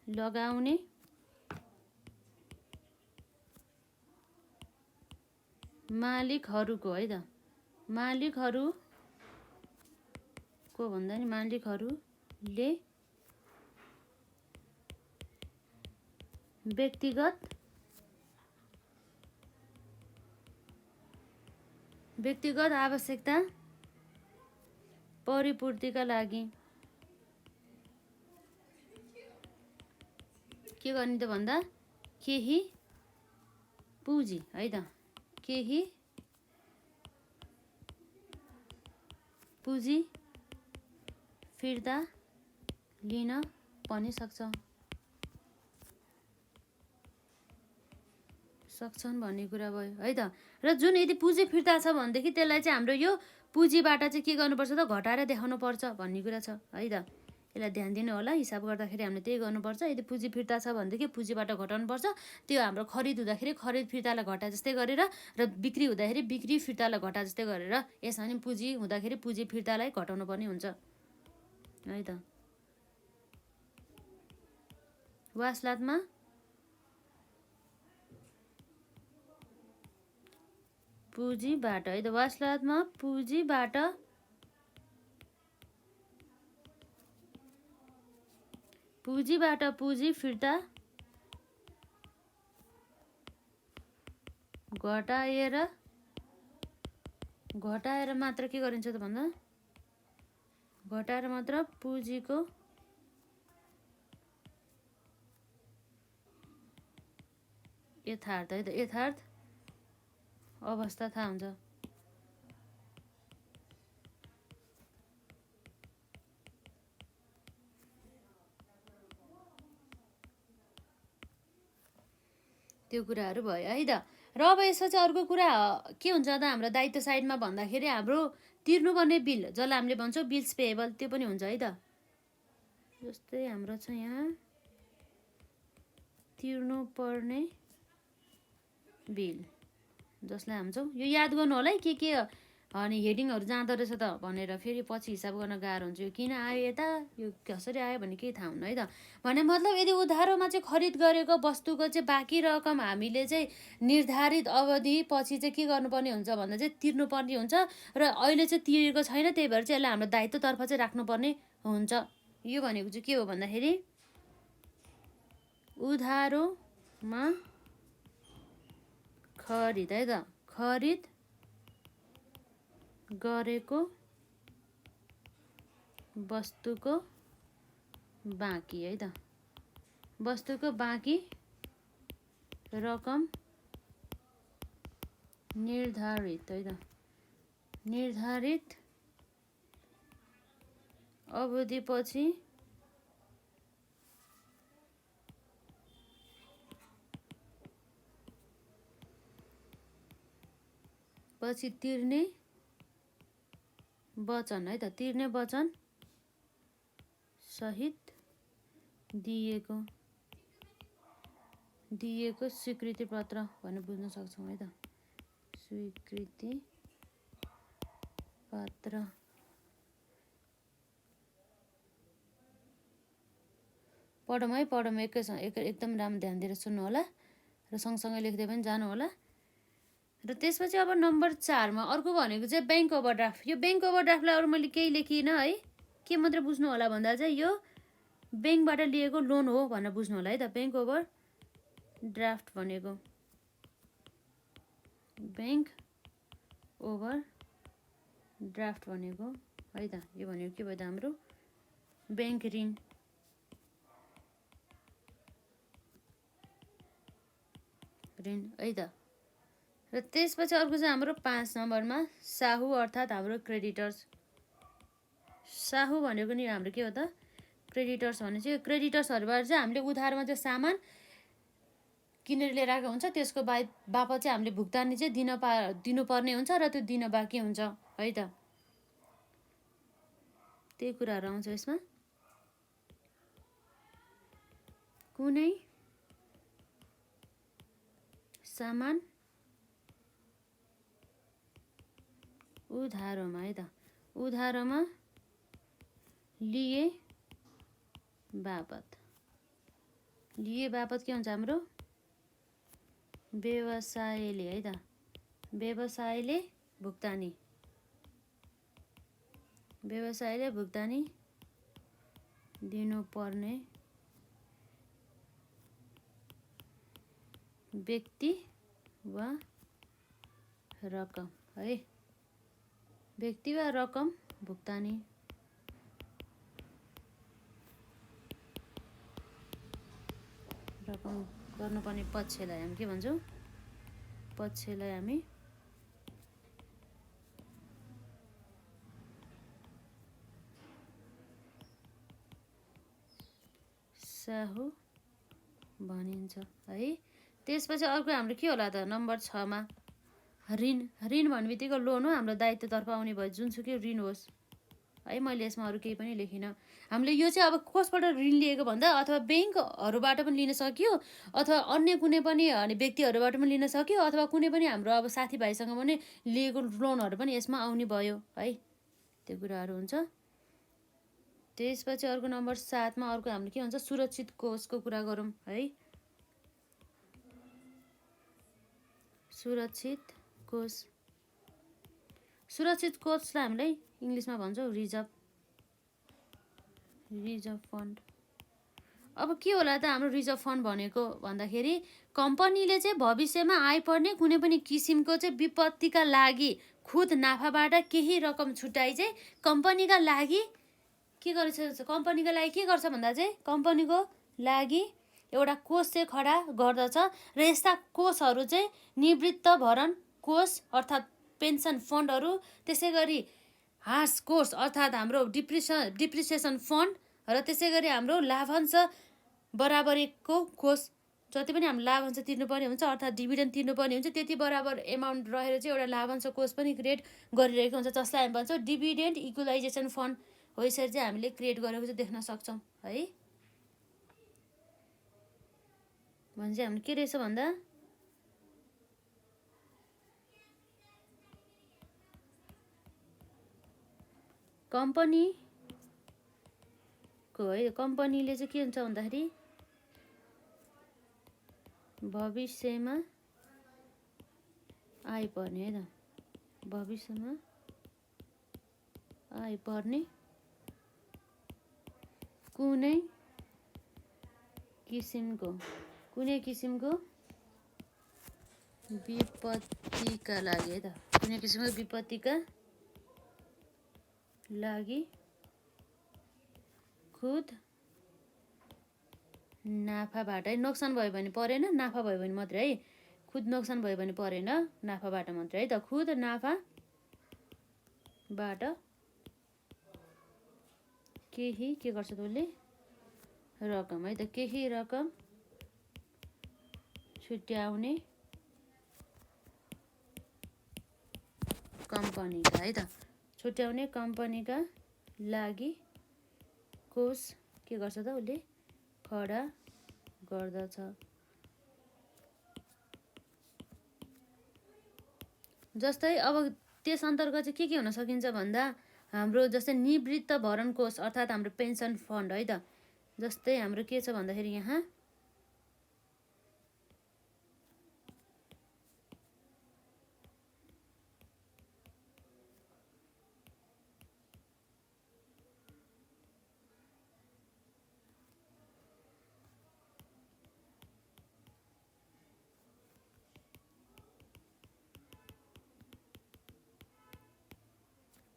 A: लगाउने मालिकहरूको, है त, मालिकहरूको भन्दा नि मालिकहरूले व्यक्तिगत आवश्यकता परिपूर्तिका लागि के गर्ने त भन्दा केही पुँजी, है त, केही पुँजी फिर्ता लिन पनि सक्छन् भन्ने कुरा भयो, है त। र जुन यदि पुँजी फिर्ता छ भनेदेखि त्यसलाई चाहिँ हाम्रो यो पुँजीबाट चाहिँ के गर्नुपर्छ त? घटाएर देखाउनु पर्छ भन्ने कुरा छ, है त। यसलाई ध्यान दिनु होला। हिसाब गर्दाखेरि हामीले त्यही गर्नुपर्छ। यदि पुँजी फिर्ता छ भनेदेखि पुँजीबाट घटाउनुपर्छ। त्यो हाम्रो खरिद हुँदाखेरि खरिद फिर्तालाई घटा जस्तै गरेर, र बिक्री हुँदाखेरि बिक्री फिर्तालाई घटा जस्तै गरेर, यसमा पनि पुँजी हुँदाखेरि पुँजी फिर्तालाई घटाउनु पर्ने हुन्छ, है त। वासलातमा पुँजीबाट है त, वासलातमा पुँजीबाट पुँजी फिर्ता घटाएर मात्र के गरिन्छ त भन्दा, घटाएर मात्र पुँजीको यथार्थ है त, यथार्थ अवस्था थाहा हुन्छ। त्यो कुराहरू भयो है त। र अब यसो चाहिँ अर्को कुरा के हुन्छ त हाम्रो दायित्व साइडमा भन्दाखेरि हाम्रो तिर्नुपर्ने बिल जसलाई हामीले भन्छौँ बिल्स पेएबल, त्यो पनि हुन्छ है त। जस्तै हाम्रो छ यहाँ तिर्नुपर्ने बिल, जसलाई भन्छौँ, यो याद गर्नु होला है के अनि हेडिङहरू जाँदो रहेछ त भनेर फेरि पछि हिसाब गर्न गाह्रो हुन्छ। यो किन आयो यता, यो कसरी आयो भने केही थाहा हुन्न है त। भने मतलब यदि उधारोमा चाहिँ खरिद गरेको वस्तुको चाहिँ बाँकी रकम हामीले चाहिँ निर्धारित अवधि पछि चाहिँ के गर्नुपर्ने हुन्छ भन्दा चाहिँ तिर्नुपर्ने हुन्छ, र अहिले चाहिँ तिरेको छैन, त्यही भएर चाहिँ यसलाई हाम्रो दायित्वतर्फ चाहिँ राख्नुपर्ने हुन्छ। यो भनेको चाहिँ के हो भन्दाखेरि उधारोमा खरिद है त, खरिद गरेको वस्तुको बाँकी है त, वस्तुको बाँकी रकम निर्धारित है त, निर्धारित अवधिपछि तिर्ने वचन है त, तिर्ने वचन सहित दिएको स्वीकृति पत्र भनेर बुझ्न सक्छौँ है त। स्वीकृति पत्र पढौँ है, पढौँ एकदम राम्रो ध्यान दिएर सुन्नु होला र सँगसँगै लेख्दै पनि जानु होला। र त्यसपछि अब नम्बर 4 मा अर्को भनेको चाहिँ बैंक ओभरड्राफ्ट। यो बैंक ओभरड्राफ्टलाई अरू मैले केही लेखिनँ है, के मात्र बुझ्नु होला भन्दा चाहिँ यो बैंकबाट लिएको लोन हो भनेर बुझ्नु होला है त। बैंक ओभरड्राफ्ट भनेको बैंक ओभरड्राफ्ट भनेको है त, यो भनेको के भयो त हाम्रो बैंक ऋण है त। र त्यसपछि अर्को चाहिँ हाम्रो 5 नम्बरमा साहु अर्थात् हाम्रो क्रेडिटर्स। साहु भनेको नि हाम्रो के हो त क्रेडिटर्स भने चाहिँ क्रेडिटर्सहरूबाट चाहिँ हामीले उधारमा चाहिँ सामान किनेर लिएर आएको हुन्छ, त्यसको बापत चाहिँ हामीले भुक्तानी चाहिँ दिनुपर्ने हुन्छ र त्यो दिन बाँकी हुन्छ है त। त्यही कुराहरू आउँछ यसमा। कुनै सामान उधारोमा है त, उधारोमा लिए बापत के हुन्छ हाम्रो व्यवसायले है त, व्यवसायले भुक्तानी दिनुपर्ने व्यक्ति वा रकम है, व्यक्ति वा रकम भुक्तानी रकम गर्नुपर्ने पक्षलाई हामी के भन्छौँ, पक्षलाई हामी साहु भनिन्छ है। त्यसपछि अर्को हाम्रो के होला त नम्बर 6 मा ऋण भन्ने बित्तिकै लोन हो, हाम्रो दायित्वतर्फ आउने भयो जुनसुकै ऋण होस् है। मैले यसमा अरू केही पनि लेखिनँ। हामीले यो चाहिँ अब कसबाट ऋण लिएको भन्दा अथवा बैंकहरूबाट पनि लिन सकियो, अथवा अन्य कुनै पनि व्यक्तिहरूबाट पनि लिन सकियो, अथवा कुनै पनि हाम्रो अब साथीभाइसँग पनि लिएको लोनहरू पनि यसमा आउने भयो है। त्यो कुराहरू हुन्छ। त्यसपछि अर्को नम्बर 7 मा अर्को हामीले के भन्छ सुरक्षित कोषको कुरा गरौँ है। सुरक्षित कोष, सुरक्षित कोषलाई हामीले इङ्ग्लिसमा भन्छौँ रिजर्भ फन्ड। अब के होला त हाम्रो रिजर्भ फन्ड भनेको भन्दाखेरि कम्पनीले चाहिँ भविष्यमा आइपर्ने कुनै पनि किसिमको चाहिँ विपत्तिका लागि खुद नाफाबाट केही रकम छुट्याइ चाहिँ कम्पनीका लागि के गर्छ, कम्पनीको लागि के गर्छ भन्दा चाहिँ कम्पनीको लागि एउटा कोष चाहिँ खडा गर्दछ र यस्ता कोषहरू चाहिँ निवृत्त भरण कोष अर्थात् पेन्सन फन्डहरू, त्यसै गरी ह्रास कोष अर्थात् हाम्रो डिप्रिसिएसन फन्ड र त्यसै गरी हाम्रो लाभांश बराबरीको कोष, जति पनि हाम्रो लाभांश तिर्नुपर्ने हुन्छ अर्थात् डिभिडेन्ड तिर्नुपर्ने हुन्छ त्यति बराबर एमाउन्ट रहेर चाहिँ एउटा लाभांश कोष पनि क्रिएट गरिरहेको हुन्छ, जसलाई हामी भन्छौँ डिभिडेन्ड इक्वलाइजेसन फन्ड हो। यसरी चाहिँ हामीले क्रिएट गरेको चाहिँ देख्न सक्छौँ है। भने चाहिँ हामीले के रहेछ भन्दा कम्पनीको है, कम्पनीले चाहिँ के हुन्छ भन्दाखेरि भविष्यमा आइपर्ने है त, भविष्यमा आइपर्ने कुनै किसिमको विपत्तिका लागि है त, कुनै किसिमको विपत्तिका लागि खुद नाफाबाट है, नोक्सान भयो भने परेन, नाफा भयो भने मात्रै है, खुद नोक्सान भयो भने परेन, नाफाबाट मात्रै है त, खुद नाफाबाट केही के गर्छ त उसले रकम है त, केही रकम छुट्याउने कम्पनीका है त, छुट्याउने कम्पनीका लागि कोष के गर्छ त उसले खडा गर्दछ। जस्तै अब त्यस अन्तर्गत चाहिँ के हुन सकिन्छ भन्दा हाम्रो जस्तै निवृत्त भरण कोष अर्थात् हाम्रो पेन्सन फन्ड है त, जस्तै हाम्रो के छ भन्दाखेरि यहाँ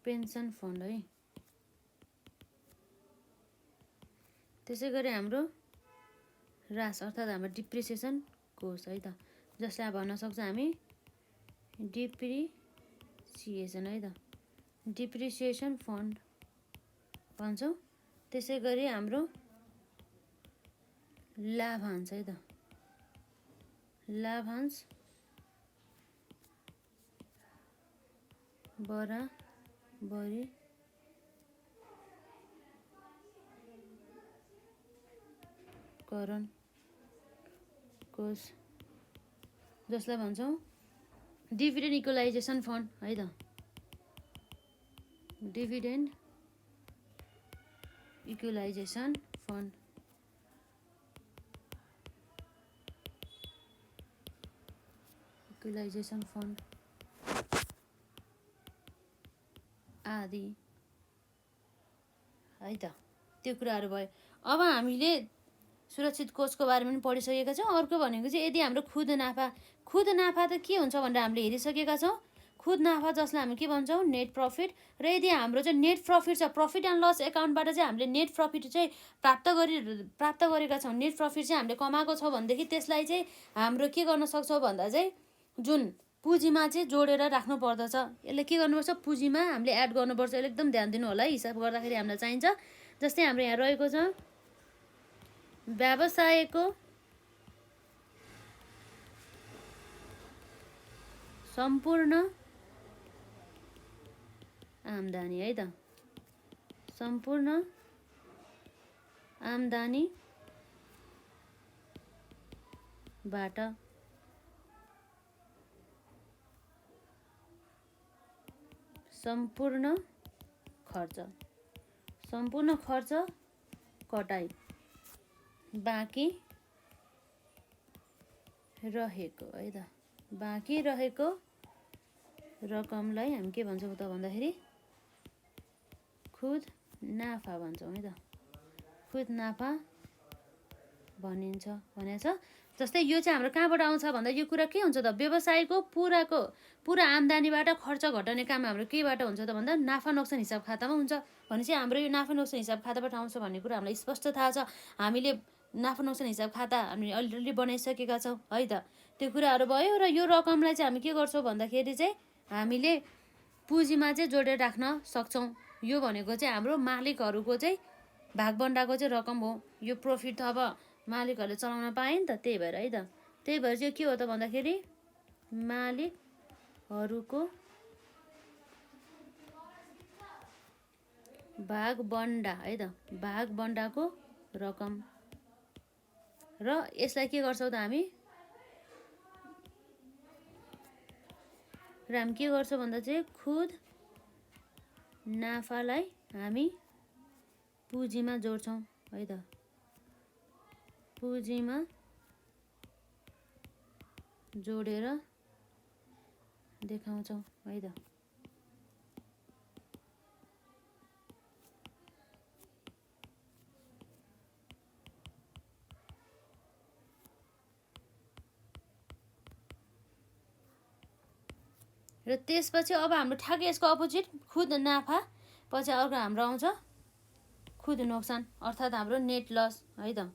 A: पेन्सन फन्ड है, त्यसै गरी हाम्रो ह्रास अर्थात् हाम्रो डिप्रिसिएसन कोष है त, जसलाई भन्न सक्छ हामी डिप्रिसिएसन है त, डिप्रिसिएसन फन्ड भन्छौँ। त्यसै गरी हाम्रो लाभांश है त, लाभांश बराबरी करण कोष, जसलाई भन्छौँ डिभिडेन्ड इक्वलाइजेसन फन्ड है त, डिभिडेन्ड इक्वलाइजेसन फन्ड। इक्वलाइजेसन फन्ड आदि है त, त्यो कुराहरू भयो। अब हामीले सुरक्षित कोषको बारेमा पनि पढिसकेका छौँ। अर्को भनेको चाहिँ यदि हाम्रो खुद नाफा त के हुन्छ भनेर हामीले हेरिसकेका छौँ। खुद नाफा जसलाई हामी के भन्छौँ नेट प्रफिट, र यदि हाम्रो चाहिँ नेट प्रफिट छ, प्रफिट एन्ड लस एकाउन्टबाट चाहिँ हामीले नेट प्रफिट चाहिँ प्राप्त गरेका छौँ, नेट प्रफिट चाहिँ हामीले कमाएको छौँ भनेदेखि त्यसलाई चाहिँ हाम्रो के गर्न सक्छौँ भन्दा चाहिँ जुन पुँजीमा चाहिँ जोडेर राख्नु पर्दछ। यसलाई के गर्नुपर्छ, पुँजीमा हामीले एड गर्नुपर्छ। यसले एकदम ध्यान दिनु होला है, हिसाब गर्दाखेरि हामीलाई चाहिन्छ। जस्तै हाम्रो यहाँ रहेको छ व्यवसायको सम्पूर्ण आम्दानी है त, सम्पूर्ण आम्दानीबाट सम्पूर्ण सम्पूर्ण खर्च कटाई बाँकी रहेको है त बाँकी रहेको रकमलाई हामी के भन्छौँ त भन्दाखेरि खुद नाफा भन्छौँ है त खुद नाफा भनिन्छ भनेको छ। जस्तै यो चाहिँ हाम्रो कहाँबाट आउँछ भन्दा यो कुरा के हुन्छ त व्यवसायको पुरा आम्दानीबाट खर्च घटाउने काम हाम्रो केबाट हुन्छ त भन्दा नाफा नोक्सान हिसाब खातामा हुन्छ भनेपछि हाम्रो यो नाफा नोक्सान हिसाब खाताबाट आउँछ भन्ने कुरा हामीलाई स्पष्ट थाहा छ। हामीले नाफा नोक्सान हिसाब खाता हामी अलरेडी बनाइसकेका छौँ है त त्यो कुराहरू भयो। र यो रकमलाई चाहिँ हामी के गर्छौँ भन्दाखेरि चाहिँ हामीले पुँजीमा चाहिँ जोडेर राख्न सक्छौँ। यो भनेको चाहिँ हाम्रो मालिकहरूको चाहिँ भागबन्डाको चाहिँ रकम हो। यो प्रफिट अब मालिकहरूले चलाउन पाए नि त त्यही भएर है त त्यही भएर चाहिँ के हो त भन्दाखेरि मालिकहरूको भागबन्डा है त भागबन्डाको रकम। र यसलाई के गर्छौँ त हामी के गर्छौँ भन्दा चाहिँ खुद नाफालाई हामी पुँजीमा जोड्छौँ है त पुँजीमा जोडेर देखाउँछौँ है त। र त्यसपछि अब हाम्रो ठ्याक्कै यसको अपोजिट खुद नाफा पछि अर्को हाम्रो आउँछ खुद नोक्सान अर्थात् हाम्रो नेट लस है त।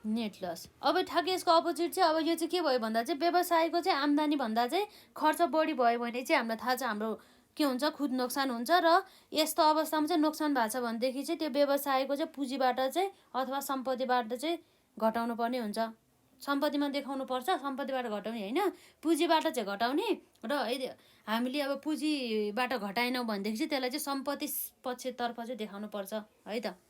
A: नेट लस अब ठ्याक्कै यसको अपोजिट चाहिँ अब यो चाहिँ के भयो भन्दा चाहिँ व्यवसायको चाहिँ आम्दानी भन्दा चाहिँ खर्च बढी भयो भने चाहिँ हामीलाई थाहा छ हाम्रो के हुन्छ खुद नोक्सान हुन्छ। र यस्तो अवस्थामा चाहिँ नोक्सान भएको छ भनेदेखि चाहिँ त्यो व्यवसायको चाहिँ पुँजीबाट चाहिँ अथवा सम्पत्तिबाट चाहिँ घटाउनु पर्ने हुन्छ। सम्पत्तिमा देखाउनु पर्छ सम्पत्तिबाट घटाउने होइन पुँजीबाट चाहिँ घटाउने। र हामीले अब पुँजीबाट घटाएनौँ भनेदेखि चाहिँ त्यसलाई चाहिँ सम्पत्ति पक्षतर्फ चाहिँ देखाउनु पर्छ है त।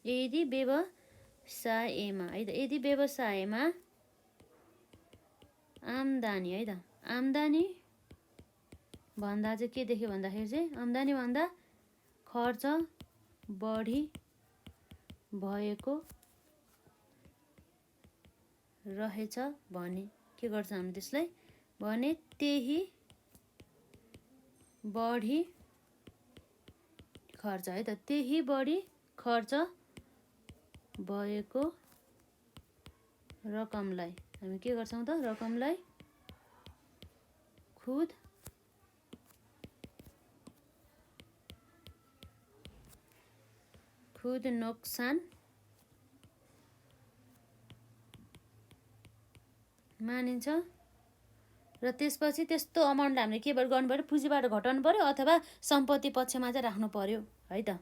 A: यदि व्यवसायमा है त यदि व्यवसायमा आम्दानी है त आम्दानी भन्दा चाहिँ के देख्यो भन्दाखेरि चाहिँ आम्दानी भन्दा खर्च बढी भएको रहेछ भने के गर्छ हामी त्यसलाई भने त्यही बढी खर्च है त त्यही बढी खर्च भएको रकमलाई हामी के गर्छौँ त रकमलाई खुद नोक्सान मानिन्छ। र त्यसपछि त्यस्तो अमाउन्टलाई हामीले केबाट गर्नु पर्यो पुँजीबाट घटाउनु पर्यो अथवा सम्पत्ति पक्षमा चाहिँ राख्नु पर्यो है त।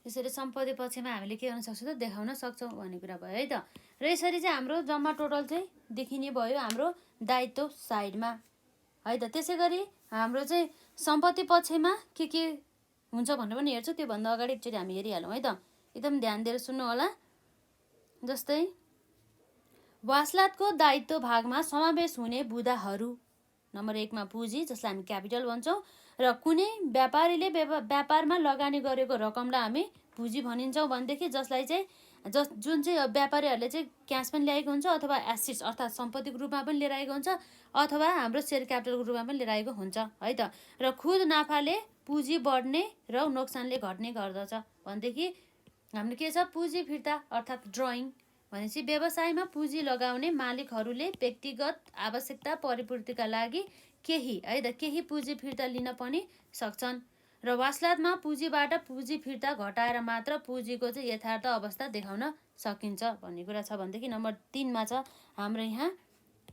A: यसरी सम्पत्ति पक्षमा हामीले के गर्न सक्छौँ त देखाउन सक्छौँ भन्ने कुरा भयो है त। र यसरी चाहिँ हाम्रो जम्मा टोटल चाहिँ देखिने भयो हाम्रो दायित्व साइडमा है त। त्यसै गरी हाम्रो चाहिँ सम्पत्ति पक्षमा के हुन्छ भनेर पनि हेर्छौँ त्योभन्दा अगाडि एकचोटि हामी हेरिहालौँ है त। एकदम ध्यान दिएर सुन्नु होला। जस्तै वासलातको दायित्व भागमा समावेश हुने बुदाहरू नम्बर 1 मा पुँजी जसलाई हामी क्यापिटल भन्छौँ र कुनै व्यापारीले व्यापारमा लगानी गरेको रकमलाई हामी पुँजी भनिन्छौँ भनेदेखि जसलाई चाहिँ जुन चाहिँ व्यापारीहरूले चाहिँ क्यास पनि ल्याएको हुन्छ अथवा एसेट्स अर्थात् सम्पत्तिको रूपमा पनि लिएर आएको हुन्छ अथवा हाम्रो सेयर क्यापिटलको रूपमा पनि लिएर आएको हुन्छ है त। र खुद नाफाले पुँजी बढ्ने र नोक्सानले घट्ने गर्दछ भनेदेखि हाम्रो के छ, पुँजी फिर्ता अर्थात् ड्रइङ भनेपछि व्यवसायमा पुँजी लगाउने मालिकहरूले व्यक्तिगत आवश्यकता परिपूर्तिका लागि केही है त केही पुँजी फिर्ता लिन पनि सक्छन् र वासलातमा पुँजीबाट पुँजी फिर्ता घटाएर मात्र पुँजीको चाहिँ यथार्थ अवस्था देखाउन सकिन्छ भन्ने कुरा छ। भनेदेखि नम्बर 3 मा छ हाम्रो यहाँ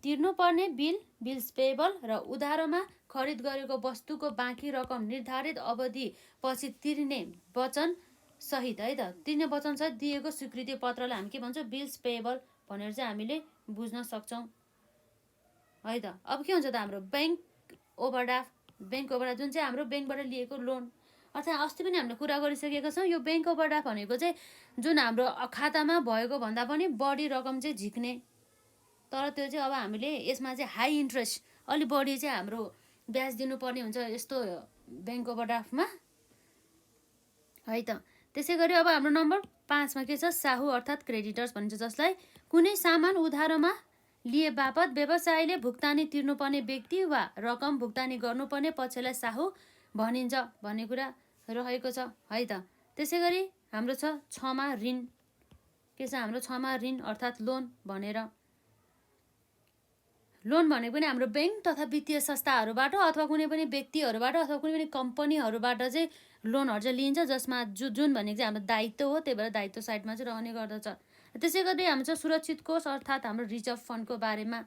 A: तिर्नुपर्ने बिल्स पेएबल र उधारोमा खरिद गरेको वस्तुको बाँकी रकम निर्धारित अवधि पछि तिर्ने वचन सहित है त तिर्ने वचन सहित दिएको स्वीकृति पत्रलाई हामी के भन्छौँ, बिल्स पेएबल भनेर चाहिँ हामीले बुझ्न सक्छौँ है त। अब के हुन्छ त हाम्रो बैंक ओभरड्राफ्ट जुन चाहिँ हाम्रो बैंकबाट लिएको लोन अर्थात् अस्ति पनि हामीले कुरा गरिसकेका छौँ। यो बैंक ओभरड्राफ्ट भनेको चाहिँ जुन हाम्रो खातामा भएको भन्दा पनि बढी रकम चाहिँ झिक्ने, तर त्यो चाहिँ अब हामीले यसमा चाहिँ हाई इन्ट्रेस्ट अलि बढी चाहिँ हाम्रो ब्याज दिनुपर्ने हुन्छ यस्तो बैंक ओभरड्राफ्टमा है त। त्यसै गरी अब हाम्रो नम्बर 5 मा के छ, साहु अर्थात् क्रेडिटर्स भनिन्छ, जसलाई कुनै सामान उधारोमा लिए बापत व्यवसायले भुक्तानी तिर्नुपर्ने व्यक्ति वा रकम भुक्तानी गर्नुपर्ने पक्षलाई साहु भनिन्छ भन्ने कुरा रहेको छ है त। त्यसै गरी हाम्रो छ 6 मा ऋण, के छ हाम्रो 6 मा ऋण अर्थात् लोन भनेर। लोन भनेको पनि हाम्रो बैंक तथा वित्तीय संस्थाहरूबाट अथवा कुनै पनि व्यक्तिहरूबाट अथवा कुनै पनि कम्पनीहरूबाट चाहिँ लोनहरू चाहिँ लिइन्छ, जसमा जुन भनेको चाहिँ हाम्रो दायित्व हो, त्यही भएर दायित्व साइडमा चाहिँ रहने गर्दछ। त्यसै गरी हाम्रो चाहिँ सुरक्षित कोष अर्थात् हाम्रो रिजर्भ फन्डको बारेमा,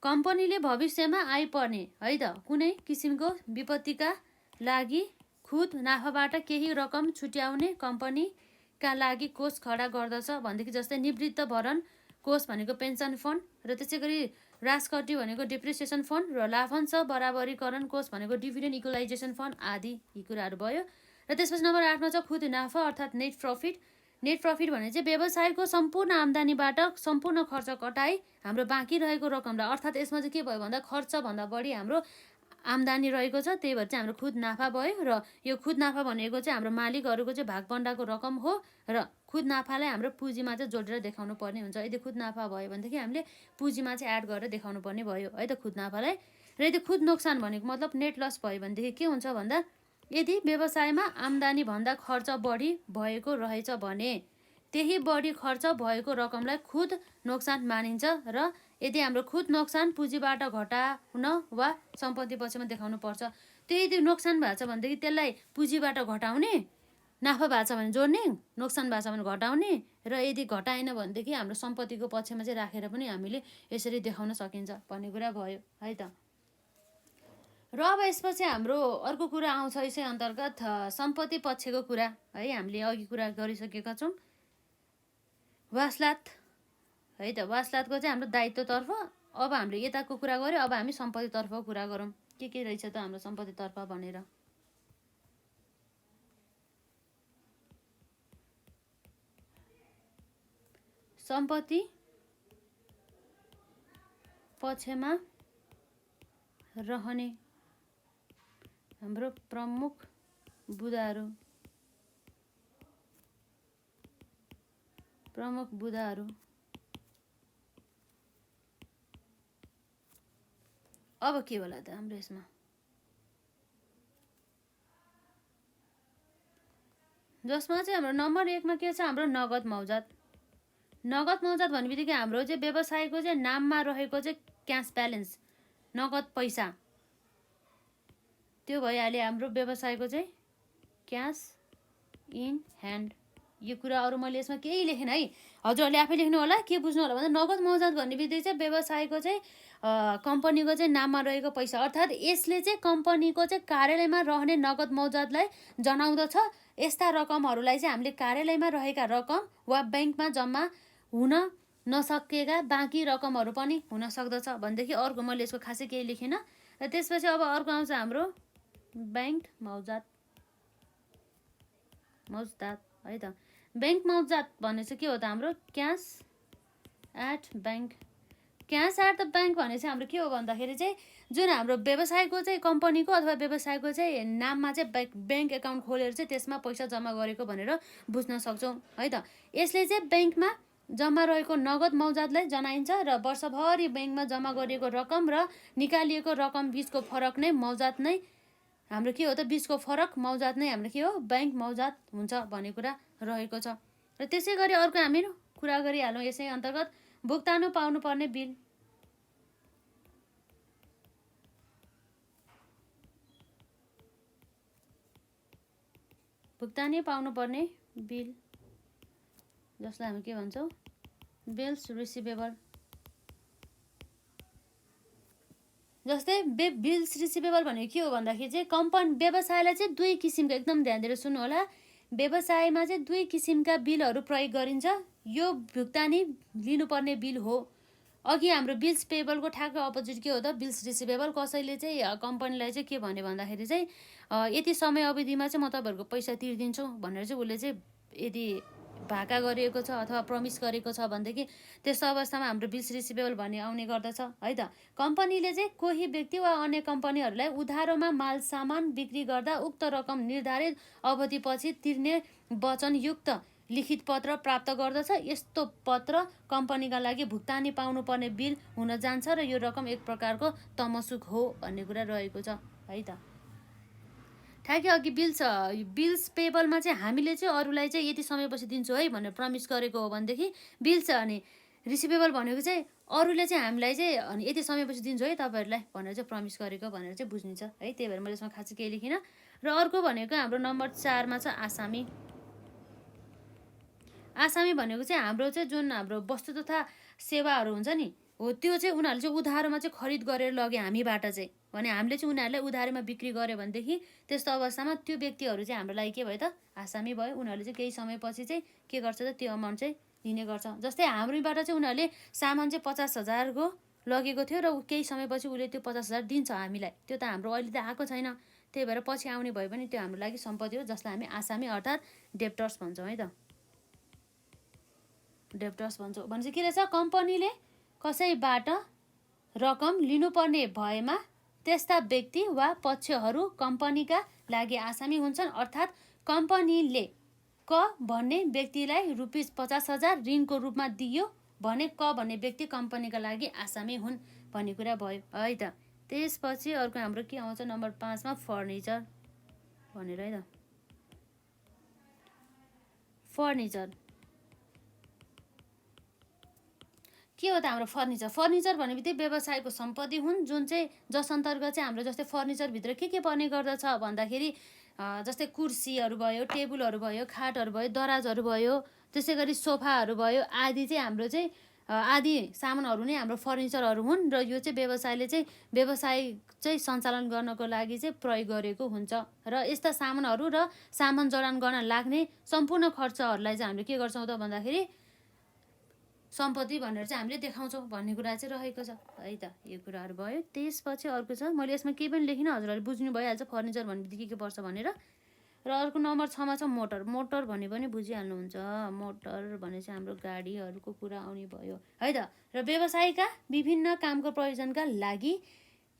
A: कम्पनीले भविष्यमा आइपर्ने है त कुनै किसिमको विपत्तिका लागि खुद नाफाबाट केही रकम छुट्याउने कम्पनीका लागि कोष खडा गर्दछ भनेदेखि जस्तै निवृत्त भरण कोष भनेको पेन्सन फन्ड र त्यसै गरी राजकट्टी भनेको डिप्रिसिएसन फन्ड र लाभांश बराबरीकरण कोष भनेको डिभिडेन्ड इक्वलाइजेसन फन्ड आदि यी कुराहरू भयो। र त्यसपछि नम्बर 8 मा छ खुद नाफा अर्थात् नेट प्रफिट। नेट प्रफिट भने चाहिँ व्यवसायको सम्पूर्ण आम्दानीबाट सम्पूर्ण खर्च कटाई हाम्रो बाँकी रहेको रकमलाई, अर्थात् यसमा चाहिँ के भयो भन्दा खर्चभन्दा बढी हाम्रो आम्दानी रहेको छ, त्यही भएर चाहिँ हाम्रो खुद नाफा भयो। र यो खुद नाफा भनेको चाहिँ हाम्रो मालिकहरूको चाहिँ भागभण्डाको रकम हो र खुद नाफालाई हाम्रो पुँजीमा चाहिँ जोडेर देखाउनु पर्ने हुन्छ। यदि खुद नाफा भयो भनेदेखि हामीले पुँजीमा चाहिँ एड गरेर देखाउनु पर्ने भयो है त खुद नाफालाई। र यदि खुद नोक्सान भनेको मतलब नेट लस भयो भनेदेखि के हुन्छ भन्दा यदि व्यवसायमा आम्दानी भन्दा खर्च बढी भएको रहेछ भने त्यही बढी खर्च भएको रकमलाई खुद नोक्सान मानिन्छ र यदि हाम्रो खुद नोक्सान पुँजीबाट घटाउन वा सम्पत्ति पक्षमा देखाउनु पर्छ। त्यो यदि नोक्सान भएको छ भनेदेखि त्यसलाई पुँजीबाट घटाउने, नाफा भएको छ भने जोड्ने, नोक्सान भएको छ भने घटाउने, र यदि घटाएन भनेदेखि हाम्रो सम्पत्तिको पक्षमा चाहिँ राखेर पनि हामीले यसरी देखाउन सकिन्छ भन्ने कुरा भयो है त। र अब यसपछि हाम्रो अर्को कुरा आउँछ यसै अन्तर्गत सम्पत्ति पक्षको कुरा है। हामीले अघि कुरा गरिसकेका छौँ वासलात है त। वासलातको चाहिँ हाम्रो दायित्वतर्फ अब हामीले यताको कुरा गऱ्यो, अब हामी सम्पत्तितर्फको कुरा गरौँ के रहेछ त हाम्रो सम्पत्तितर्फ भनेर। सम्पत्ति पक्षमा रहने हाम्रो प्रमुख बुदाहरू अब के होला त हाम्रो यसमा, जसमा चाहिँ हाम्रो नम्बर 1 मा के छ हाम्रो नगद मौजात। नगद मौजात भन्ने बित्तिकै हाम्रो चाहिँ व्यवसायको चाहिँ नाममा रहेको चाहिँ क्यास ब्यालेन्स नगद पैसा त्यो भइहाल्यो हाम्रो व्यवसायको चाहिँ क्यास इन ह्यान्ड। यो कुरा अरू मैले यसमा केही लेखेन है, हजुरहरूले आफै लेख्नु होला। के बुझ्नु होला भन्दा नगद मौजात भन्ने बित्तिकै चाहिँ व्यवसायको चाहिँ कम्पनीको चाहिँ नाममा रहेको पैसा, अर्थात् यसले चाहिँ कम्पनीको चाहिँ कार्यालयमा रहने नगद मौजातलाई जनाउँदछ। यस्ता रकमहरूलाई चाहिँ हामीले कार्यालयमा रहेका रकम वा बैंकमा जम्मा हुन नसकेका बाँकी रकमहरू पनि हुन सक्दछ भनेदेखि अर्को मैले यसको खासै केही लेखिनँ। र त्यसपछि अब अर्को आउँछ हाम्रो बैंक मौजात है त। बैंक मौजात भन्ने चाहिँ के हो त हाम्रो cash at bank. Cash at the bank भने चाहिँ हाम्रो के हो भन्दाखेरि चाहिँ जुन हाम्रो व्यवसायको चाहिँ कम्पनीको अथवा व्यवसायको चाहिँ नाममा चाहिँ ब्याङ्क एकाउन्ट खोलेर चाहिँ त्यसमा पैसा जम्मा गरेको भनेर बुझ्न सक्छौँ है त। यसले चाहिँ ब्याङ्कमा जम्मा रहेको नगद मौजातलाई जनाइन्छ र वर्षभरि ब्याङ्कमा जम्मा गरिएको रकम र निकालिएको रकम बिचको फरक नै मौजात नै हाम्रो के हो त, बिचको फरक मौजात नै हाम्रो के हो, ब्याङ्क मौजात हुन्छ भन्ने कुरा रहेको छ। र त्यसै गरी अर्को हामी कुरा गरिहालौँ यसै अन्तर्गत भुक्तानी पाउनुपर्ने बिल। भुक्तानी पाउनुपर्ने बिल जसलाई हामी के भन्छौँ, बिल्स रिसिभेबल। जस्तै बिल्स रिसिभेबल भनेको के हो भन्दाखेरि चाहिँ कम्पनी व्यवसायलाई चाहिँ दुई किसिमको, एकदम ध्यान दिएर सुन्नु होला, व्यवसायमा चाहिँ दुई किसिमका बिलहरू प्रयोग गरिन्छ। यो भुक्तानी लिनुपर्ने बिल हो। अघि हाम्रो बिल्स पेबलको ठ्याक्क अपोजिट के हो त, बिल्स रिसिभेबल। कसैले चाहिँ कम्पनीलाई चाहिँ के भन्यो भन्दाखेरि चाहिँ यति समय अवधिमा चाहिँ म तपाईँहरूको पैसा तिर्दिन्छु भनेर चाहिँ उसले चाहिँ यदि भाका गरिएको छ अथवा प्रमिस गरेको छ भनेदेखि त्यस्तो अवस्थामा हाम्रो बिल्स रिसिभेबल भन्ने आउने गर्दछ है त। कम्पनीले चाहिँ कोही व्यक्ति वा अन्य कम्पनीहरूलाई उधारोमा माल सामान बिक्री गर्दा उक्त रकम निर्धारित अवधिपछि तिर्ने वचनयुक्त लिखित पत्र प्राप्त गर्दछ। यस्तो पत्र कम्पनीका लागि भुक्तानी पाउनुपर्ने बिल हुन जान्छ र यो रकम एक प्रकारको तमसुक हो भन्ने कुरा रहेको छ है त। ठ्याक्कै अघि बिल्स पेबलमा चाहिँ हामीले चाहिँ अरूलाई चाहिँ यति समयपछि दिन्छु है भनेर प्रमिस गरेको हो भनेदेखि बिल्स अनि रिसिभेबल भनेको चाहिँ अरूले चाहिँ हामीलाई चाहिँ अनि यति समयपछि दिन्छु है तपाईँहरूलाई भनेर चाहिँ प्रमिस गरेको भनेर चाहिँ बुझ्निन्छ है। त्यही भएर मैले यसमा खासै केही लेखिनँ। र अर्को भनेको हाम्रो नम्बर 4 मा छ आसामी। आसामी भनेको चाहिँ हाम्रो चाहिँ जुन हाम्रो वस्तु तथा सेवाहरू हुन्छ नि हो, त्यो चाहिँ उनीहरूले चाहिँ उधारोमा चाहिँ खरिद गरेर लगे हामीबाट चाहिँ, भने हामीले चाहिँ उनीहरूलाई उधारोमा बिक्री गऱ्यो भनेदेखि त्यस्तो अवस्थामा त्यो व्यक्तिहरू चाहिँ हाम्रो लागि के भयो त, आसामी भयो। उनीहरूले चाहिँ केही समयपछि चाहिँ के गर्छ त, त्यो अमाउन्ट चाहिँ लिने गर्छ। जस्तै हाम्रोबाट चाहिँ उनीहरूले सामान चाहिँ 50,000 को लगेको थियो र केही समयपछि उसले त्यो 50,000 दिन्छ हामीलाई। त्यो त हाम्रो अहिले त आएको छैन, त्यही भएर पछि आउने भयो भने त्यो हाम्रो लागि सम्पत्ति हो जसलाई हामी आसामी अर्थात् डेप्टर्स भन्छौँ है त। डेप्टर्स भन्छौँ भने चाहिँ के रहेछ, कम्पनीले कसैबाट रकम लिनुपर्ने भएमा त्यस्ता व्यक्ति वा पक्षहरू कम्पनीका लागि आसामी हुन्छन्। अर्थात् कम्पनीले क भन्ने व्यक्तिलाई ₹50,000 ऋणको रूपमा दियो भने क भन्ने व्यक्ति कम्पनीका लागि आसामी हुन् भन्ने कुरा भयो है त। त्यसपछि अर्को हाम्रो के आउँछ नम्बर 5 मा फर्निचर भनेर है त। फर्निचर के हो त हाम्रो फर्निचर। फर्निचर भन्ने बित्तिकै व्यवसायको सम्पत्ति हुन् जुन चाहिँ जस अन्तर्गत चाहिँ हाम्रो जस्तै फर्निचरभित्र के पर्ने गर्दछ भन्दाखेरि जस्तै कुर्सीहरू भयो, टेबुलहरू भयो, खाटहरू भयो, दराजहरू भयो, त्यसै गरी सोफाहरू भयो आदि चाहिँ हाम्रो चाहिँ आदि सामानहरू नै हाम्रो फर्निचरहरू हुन्। र यो चाहिँ व्यवसायले चाहिँ व्यवसाय चाहिँ सञ्चालन गर्नको लागि चाहिँ प्रयोग गरेको हुन्छ। र यस्ता सामानहरू र सामान जडान गर्न लाग्ने सम्पूर्ण खर्चहरूलाई चाहिँ हामीले के गर्छौँ त भन्दाखेरि सम्पत्ति भनेर चाहिँ हामीले देखाउँछौँ भन्ने कुरा चाहिँ रहेको छ है त। यो कुराहरू भयो। त्यसपछि अर्को छ, मैले यसमा केही पनि लेखिनँ, हजुरहरूले बुझ्नु भइहाल्छ फर्निचर भन्ने बित्तिकै के पर्छ भनेर। र अर्को नम्बर 6 मा छ मोटर। मोटर भने पनि बुझिहाल्नुहुन्छ, मोटर भने चाहिँ हाम्रो गाडीहरूको कुरा आउने भयो है त। र व्यवसायका विभिन्न कामको प्रयोजनका लागि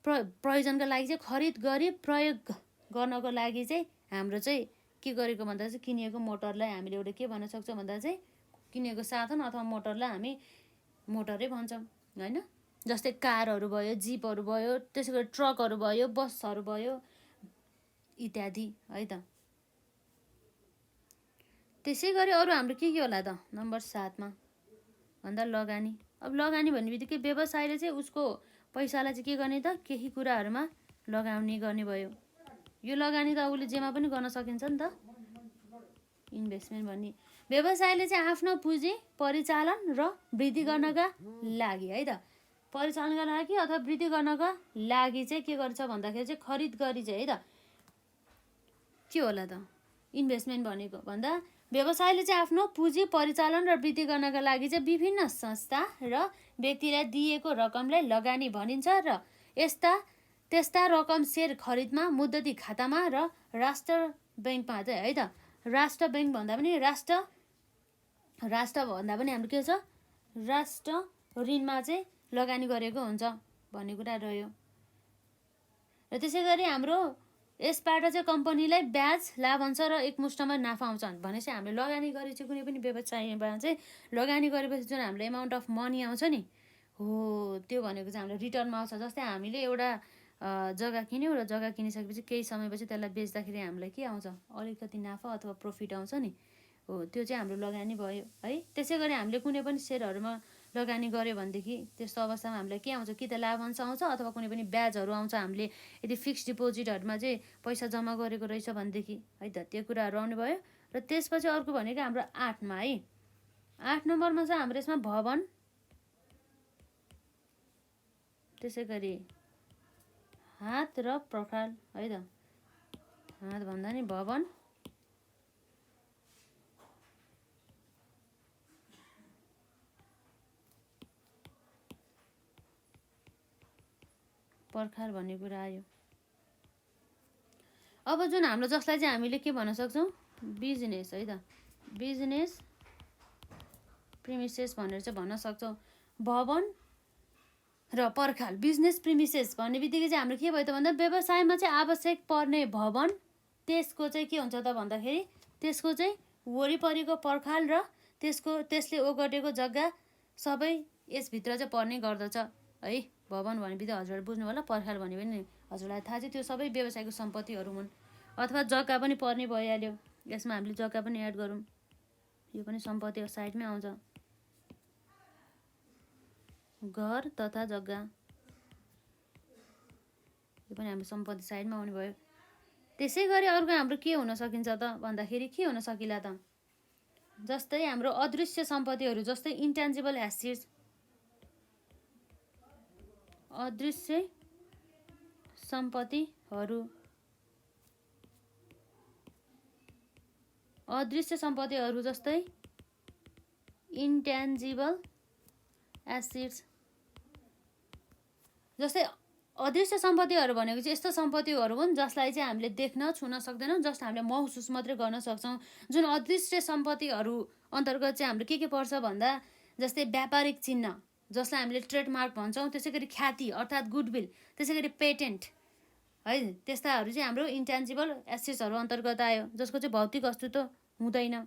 A: चाहिँ खरिद गरी प्रयोग गर्नको लागि चाहिँ हाम्रो चाहिँ के गरेको भन्दा चाहिँ किनिएको मोटरलाई हामीले एउटा के भन्न सक्छौँ भन्दा चाहिँ किनेको साधन अथवा मोटरलाई हामी मोटरै भन्छौँ हैन। जस्तै कारहरू भयो, जिपहरू भयो, त्यसै गरी ट्रकहरू भयो, बसहरू भयो इत्यादि है त। त्यसै गरी अरू हाम्रो के होला त नम्बर 7 मा भन्दा लगानी। अब लगानी भन्ने बित्तिकै व्यवसायले चाहिँ उसको पैसालाई चाहिँ के गर्ने त, केही कुराहरूमा लगाउने गर्ने भयो। यो लगानी त उसले जेमा पनि गर्न सकिन्छ नि त, इन्भेस्टमेन्ट भन्ने। व्यवसायले चाहिँ आफ्नो पुँजी परिचालन र वृद्धि गर्नका लागि है त, परिचालनका लागि अथवा वृद्धि गर्नका लागि चाहिँ के गर्छ भन्दाखेरि चाहिँ खरिद गरी चाहिँ है त के होला त इन्भेस्टमेन्ट भनेको भन्दा व्यवसायले चाहिँ आफ्नो पुँजी परिचालन र वृद्धि गर्नका लागि चाहिँ विभिन्न संस्था र व्यक्तिलाई दिएको रकमलाई लगानी भनिन्छ। र त्यस्ता रकम सेयर खरिदमा, मुद्दती खातामा र राष्ट्र ब्याङ्कमा चाहिँ है त। राष्ट्र ब्याङ्क भन्दा पनि राष्ट्र भन्दा पनि हाम्रो के छ, राष्ट्र ऋणमा चाहिँ लगानी गरेको हुन्छ भन्ने कुरा रह्यो। र त्यसै गरी हाम्रो यसबाट चाहिँ कम्पनीलाई ब्याज, लाभांश र एकमुष्टमा नाफा आउँछ भने चाहिँ हामीले लगानी गरेपछि कुनै पनि व्यवसायमा चाहिँ लगानी गरेपछि जुन हाम्रो एमाउन्ट अफ मनी आउँछ नि हो त्यो भनेको चाहिँ हाम्रो रिटर्नमा आउँछ। जस्तै हामीले एउटा जग्गा किन्यौँ र जग्गा किनिसकेपछि केही समयपछि त्यसलाई बेच्दाखेरि हामीलाई के आउँछ, अलिकति नाफा अथवा प्रफिट आउँछ नि हो, त्यो चाहिँ हाम्रो लगानी भयो है। त्यसै गरी हामीले कुनै पनि सेयरहरूमा लगानी गऱ्यो भनेदेखि त्यस्तो अवस्थामा हामीलाई के आउँछ, कि त लाभांश आउँछ अथवा कुनै पनि ब्याजहरू आउँछ। हामीले यदि फिक्स डिपोजिटहरूमा चाहिँ पैसा जम्मा गरेको रहेछ भनेदेखि है त त्यो कुराहरू आउने भयो। र त्यसपछि अर्को भनेको हाम्रो 8मा है, 8 नम्बरमा चाहिँ हाम्रो यसमा भवन, त्यसै गरी हात र पर्खाल है त। हात भन्दा नि भवन, पर्खाल भन्ने कुरा आयो। अब जुन हाम्रो जसलाई चाहिँ हामीले के भन्न सक्छौँ, बिजनेस है त, बिजनेस प्रिमिसेस भनेर चाहिँ भन्न सक्छौँ। भवन र पर्खाल, बिजनेस प्रिमिसेस भन्ने बित्तिकै चाहिँ हाम्रो के भयो त भन्दा व्यवसायमा चाहिँ आवश्यक पर्ने भवन, त्यसको चाहिँ के हुन्छ त भन्दाखेरि त्यसको चाहिँ वरिपरिको पर्खाल र त्यसले ओगटेको जग्गा सबै यसभित्र चाहिँ पर्ने गर्दछ है। भवन भने बित्तिकै हजुरहरूले बुझ्नु होला, पर्खाल भने पनि हजुरलाई थाहा छ, त्यो सबै व्यवसायको सम्पत्तिहरू हुन्। अथवा जग्गा पनि पर्ने भइहाल्यो, यसमा हामीले जग्गा पनि एड गरौँ, यो पनि सम्पत्तिको साइडमै आउँछ, घर तथा जग्गा, यो पनि हाम्रो सम्पत्ति साइडमा आउने भयो। त्यसै गरी अर्को हाम्रो के हुन सकिन्छ त भन्दाखेरि के हुन सकिला त, जस्तै हाम्रो अदृश्य सम्पत्तिहरू, जस्तै इन्ट्यान्जिबल एसेट्स, अदृश्य सम्पत्तिहरू, अदृश्य सम्पत्तिहरू जस्तै इन्ट्यान्जिबल एसेट्स। जस्तै अदृश्य सम्पत्तिहरू भनेको चाहिँ यस्तो सम्पत्तिहरू हुन् जसलाई चाहिँ हामीले देख्न छुन सक्दैनौँ, जस्ट हामीले महसुस मात्रै गर्न सक्छौँ। जुन अदृश्य सम्पत्तिहरू अन्तर्गत चाहिँ हाम्रो के पर्छ भन्दा जस्तै व्यापारिक चिन्ह जसलाई हामीले ट्रेडमार्क भन्छौँ, त्यसै गरी ख्याति अर्थात् गुडविल, त्यसै गरी पेटेन्ट है, त्यस्ताहरू चाहिँ हाम्रो इन्ट्यान्जिबल एसेट्सहरू अन्तर्गत आयो, जसको चाहिँ भौतिक अस्तित्व हुँदैन,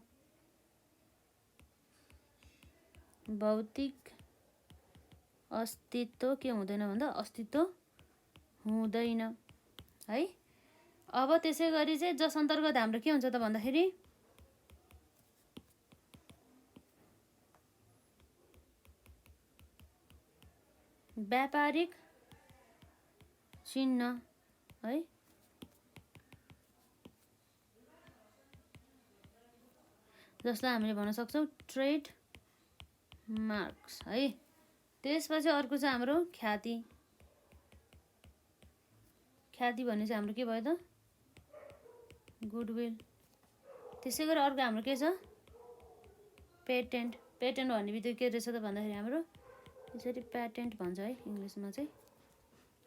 A: भौतिक अस्तित्व के हुँदैन भन्दा अस्तित्व हुँदैन है। अब त्यसै गरी चाहिँ जस अन्तर्गत हाम्रो के हुन्छ त भन्दाखेरि व्यापारिक चिन्ह है, जसलाई हामीले भन्न सक्छौँ ट्रेड मार्क्स है। त्यसपछि अर्को चाहिँ हाम्रो ख्याति, ख्याति भन्ने चाहिँ हाम्रो के भयो त गुडविल। त्यसै गरी अर्को हाम्रो के छ पेटेन्ट, पेटेन्ट भन्ने बित्तिकै के रहेछ त भन्दाखेरि हाम्रो यसरी प्याटेन्ट भन्छ है इङ्ग्लिसमा चाहिँ।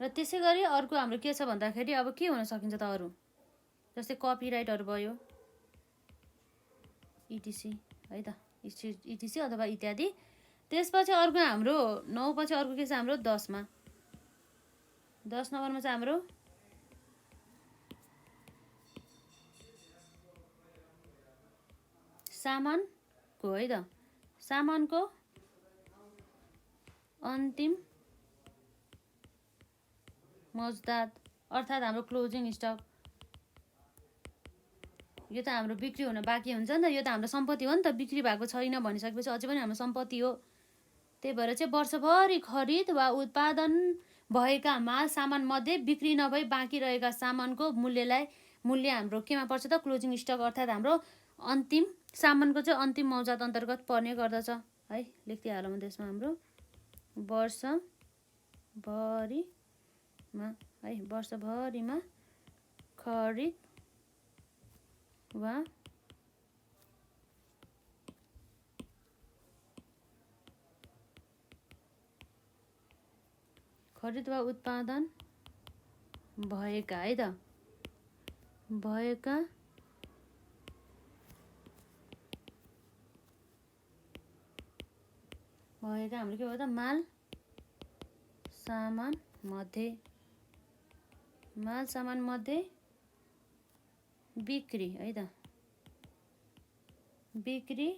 A: र त्यसै गरी अर्को हाम्रो के छ भन्दाखेरि अब के हुन सकिन्छ त अरू, जस्तै कपिराइटहरू भयो इटिसी है त, इटिसी अथवा इत्यादि। त्यसपछि अर्को हाम्रो 9 पछि अर्को के छ हाम्रो 10मा, 10 नम्बरमा चाहिँ हाम्रो सामानको है त, सामानको अन्तिम मजदात अर्थात् हाम्रो क्लोजिङ स्टक। यो त हाम्रो बिक्री हुन बाँकी हुन्छ नि त, यो त हाम्रो सम्पत्ति हो नि त, बिक्री भएको छैन भनिसकेपछि अझै पनि हाम्रो सम्पत्ति हो। त्यही भएर चाहिँ वर्षभरि खरिद वा उत्पादन भएका माल सामान मध्ये बिक्री नभई बाँकी रहेका सामानको मूल्य हाम्रो केमा पर्छ त क्लोजिङ स्टक अर्थात् हाम्रो अन्तिम सामानको चाहिँ अन्तिम मौजात अन्तर्गत पर्ने गर्दछ है। लेख्दै हालौँ त्यसमा हाम्रो वर्षभरिमा है, वर्षभरिमा खरिद वा उत्पादन भएका है त, भएका हाम्रो के भयो त माल सामान मध्ये बिक्री है त बिक्री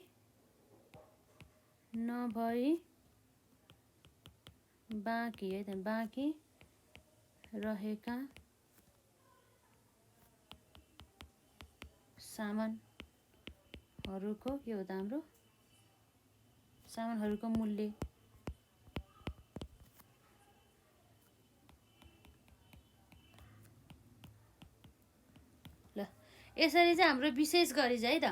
A: नभई बाँकी है त बाँकी रहेका सामानहरूको के हो त हाम्रो सामानहरूको मूल्य ल यसरी चाहिँ हाम्रो विशेष गरी चाहिँ त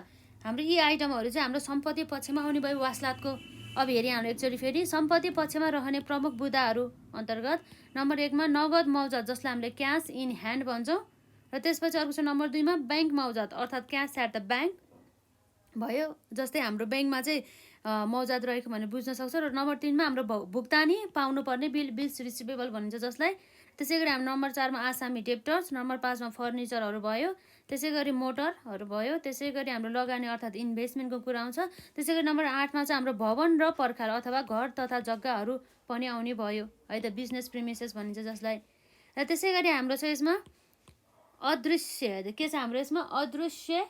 A: हाम्रो यी आइटमहरू चाहिँ हाम्रो सम्पत्ति पक्षमा आउने भयो वासलातको। अब हेरी हाम्रो एकचोटि फेरि सम्पत्ति पक्षमा रहने प्रमुख बुदाहरू अन्तर्गत नम्बर 1 मा नगद मौजात जसलाई हामीले क्यास इन ह्यान्ड भन्छौँ र त्यसपछि अर्को छ नम्बर 2 मा बैंक मौजात अर्थात् क्यास एट द बैंक भयो, जस्तै हाम्रो बैंकमा चाहिँ मौजात रहेको भनेर बुझ्न सक्छ। र नम्बर 3 मा हाम्रो भुक्तानी पाउनुपर्ने बिल्स रिसिभेबल भनिन्छ जसलाई। त्यसै गरी हाम्रो नम्बर 4 मा आसामी डेप्टर्स, नम्बर 5 मा फर्निचरहरू भयो, त्यसै गरी मोटरहरू भयो, त्यसै गरी हाम्रो लगानी अर्थात् इन्भेस्टमेन्टको कुरा आउँछ। त्यसै गरी नम्बर 8 मा चाहिँ हाम्रो भवन र पर्खाल अथवा घर तथा जग्गाहरू पनि आउने भयो है त, बिजनेस प्रिमिसेस भनिन्छ जसलाई। र त्यसै गरी हाम्रो छ यसमा अदृश्य के छ हाम्रो यसमा अदृश्य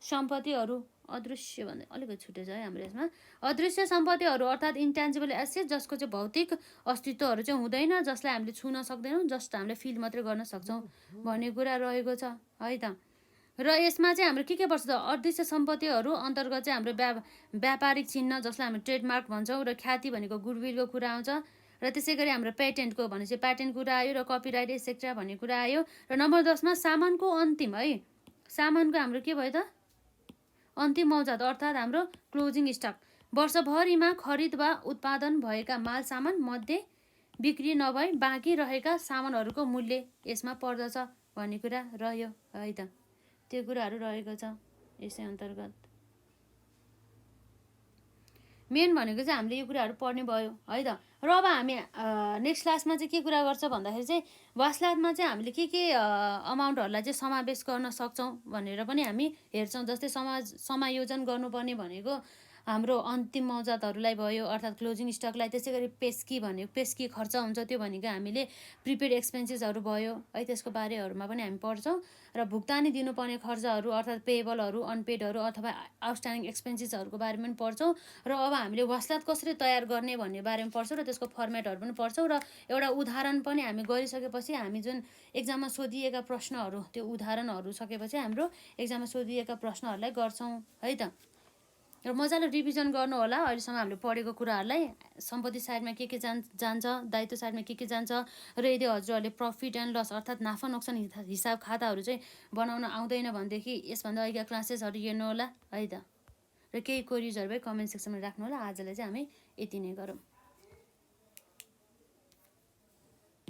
A: सम्पत्तिहरू, अदृश्य भन्दा अलिकति छुटेछ है हाम्रो यसमा अदृश्य सम्पत्तिहरू अर्थात् इन्ट्यान्जिबल एसेट जसको चाहिँ भौतिक अस्तित्वहरू चाहिँ हुँदैन, जसलाई हामीले छुन सक्दैनौँ, जस्ट हामीले फिल मात्रै गर्न सक्छौँ भन्ने कुरा रहेको छ है त। र यसमा चाहिँ हाम्रो के पर्छ त अदृश्य सम्पत्तिहरू अन्तर्गत चाहिँ हाम्रो व्यापारिक चिन्ह जसलाई हामी ट्रेडमार्क भन्छौँ र ख्याति भनेको गुडविलको कुरा आउँछ। र त्यसै गरी हाम्रो पेटेन्टको भनेपछि प्याटेन्ट कुरा आयो र कपिराइट एसेक्ट्रा भन्ने कुरा आयो। र नम्बर 10 मा सामानको अन्तिम है, सामानको हाम्रो के भयो त अन्तिम मौजात अर्थात् हाम्रो क्लोजिङ स्टक वर्षभरिमा खरिद वा उत्पादन भएका माल सामान मध्ये बिक्री नभई बाँकी रहेका सामानहरूको मूल्य यसमा पर्दछ भन्ने कुरा रह्यो है त। त्यो कुराहरू रहेको छ यसै अन्तर्गत। मेन भनेको चाहिँ हामीले यो कुराहरू पढ्ने भयो है त। र अब हामी नेक्स्ट क्लासमा चाहिँ के कुरा गर्छ भन्दाखेरि चाहिँ वासलातमा चाहिँ हामीले के अमाउन्टहरूलाई चाहिँ समावेश गर्न सक्छौँ भनेर पनि हामी हेर्छौँ। जस्तै समायोजन गर्नुपर्ने भनेको हाम्रो अन्तिम मौजातहरूलाई भयो अर्थात् क्लोजिङ स्टकलाई। त्यसै गरी पेस्की खर्च हुन्छ त्यो भनेको हामीले प्रिपेड एक्सपेन्सेसहरू भयो है, त्यसको बारेहरूमा पनि हामी पढ्छौँ। र भुक्तानी दिनुपर्ने खर्चहरू अर्थात् पेएबलहरू अनपेडहरू अथवा आउटस्ट्यान्डिङ एक्सपेन्सेसहरूको बारेमा पनि पढ्छौँ। र अब हामीले वासलात कसरी तयार गर्ने भन्ने बारेमा पढ्छौँ र त्यसको फर्मेटहरू पनि पढ्छौँ। र एउटा उदाहरण पनि हामी गरिसकेपछि हामी जुन एक्जाममा सोधिएका प्रश्नहरू त्यो उदाहरणहरू सकेपछि हाम्रो एक्जाममा सोधिएका प्रश्नहरूलाई गर्छौँ है त। र मजाले रिभिजन गर्नु होला अहिलेसम्म हामीले पढेको कुराहरूलाई। सम्पत्ति साइडमा के जान्छ, दायित्व साइडमा के जान्छ, र यदि हजुरहरूले प्रफिट एन्ड लस अर्थात् नाफा नोक्सान हिसाब खाताहरू चाहिँ बनाउन आउँदैन भनेदेखि यसभन्दा अघिका क्लासेसहरू हेर्नु होला है त। र केही क्वेरिजहरू भए कमेन्ट सेक्सनमा राख्नु होला। आजलाई चाहिँ हामी यति नै गरौँ।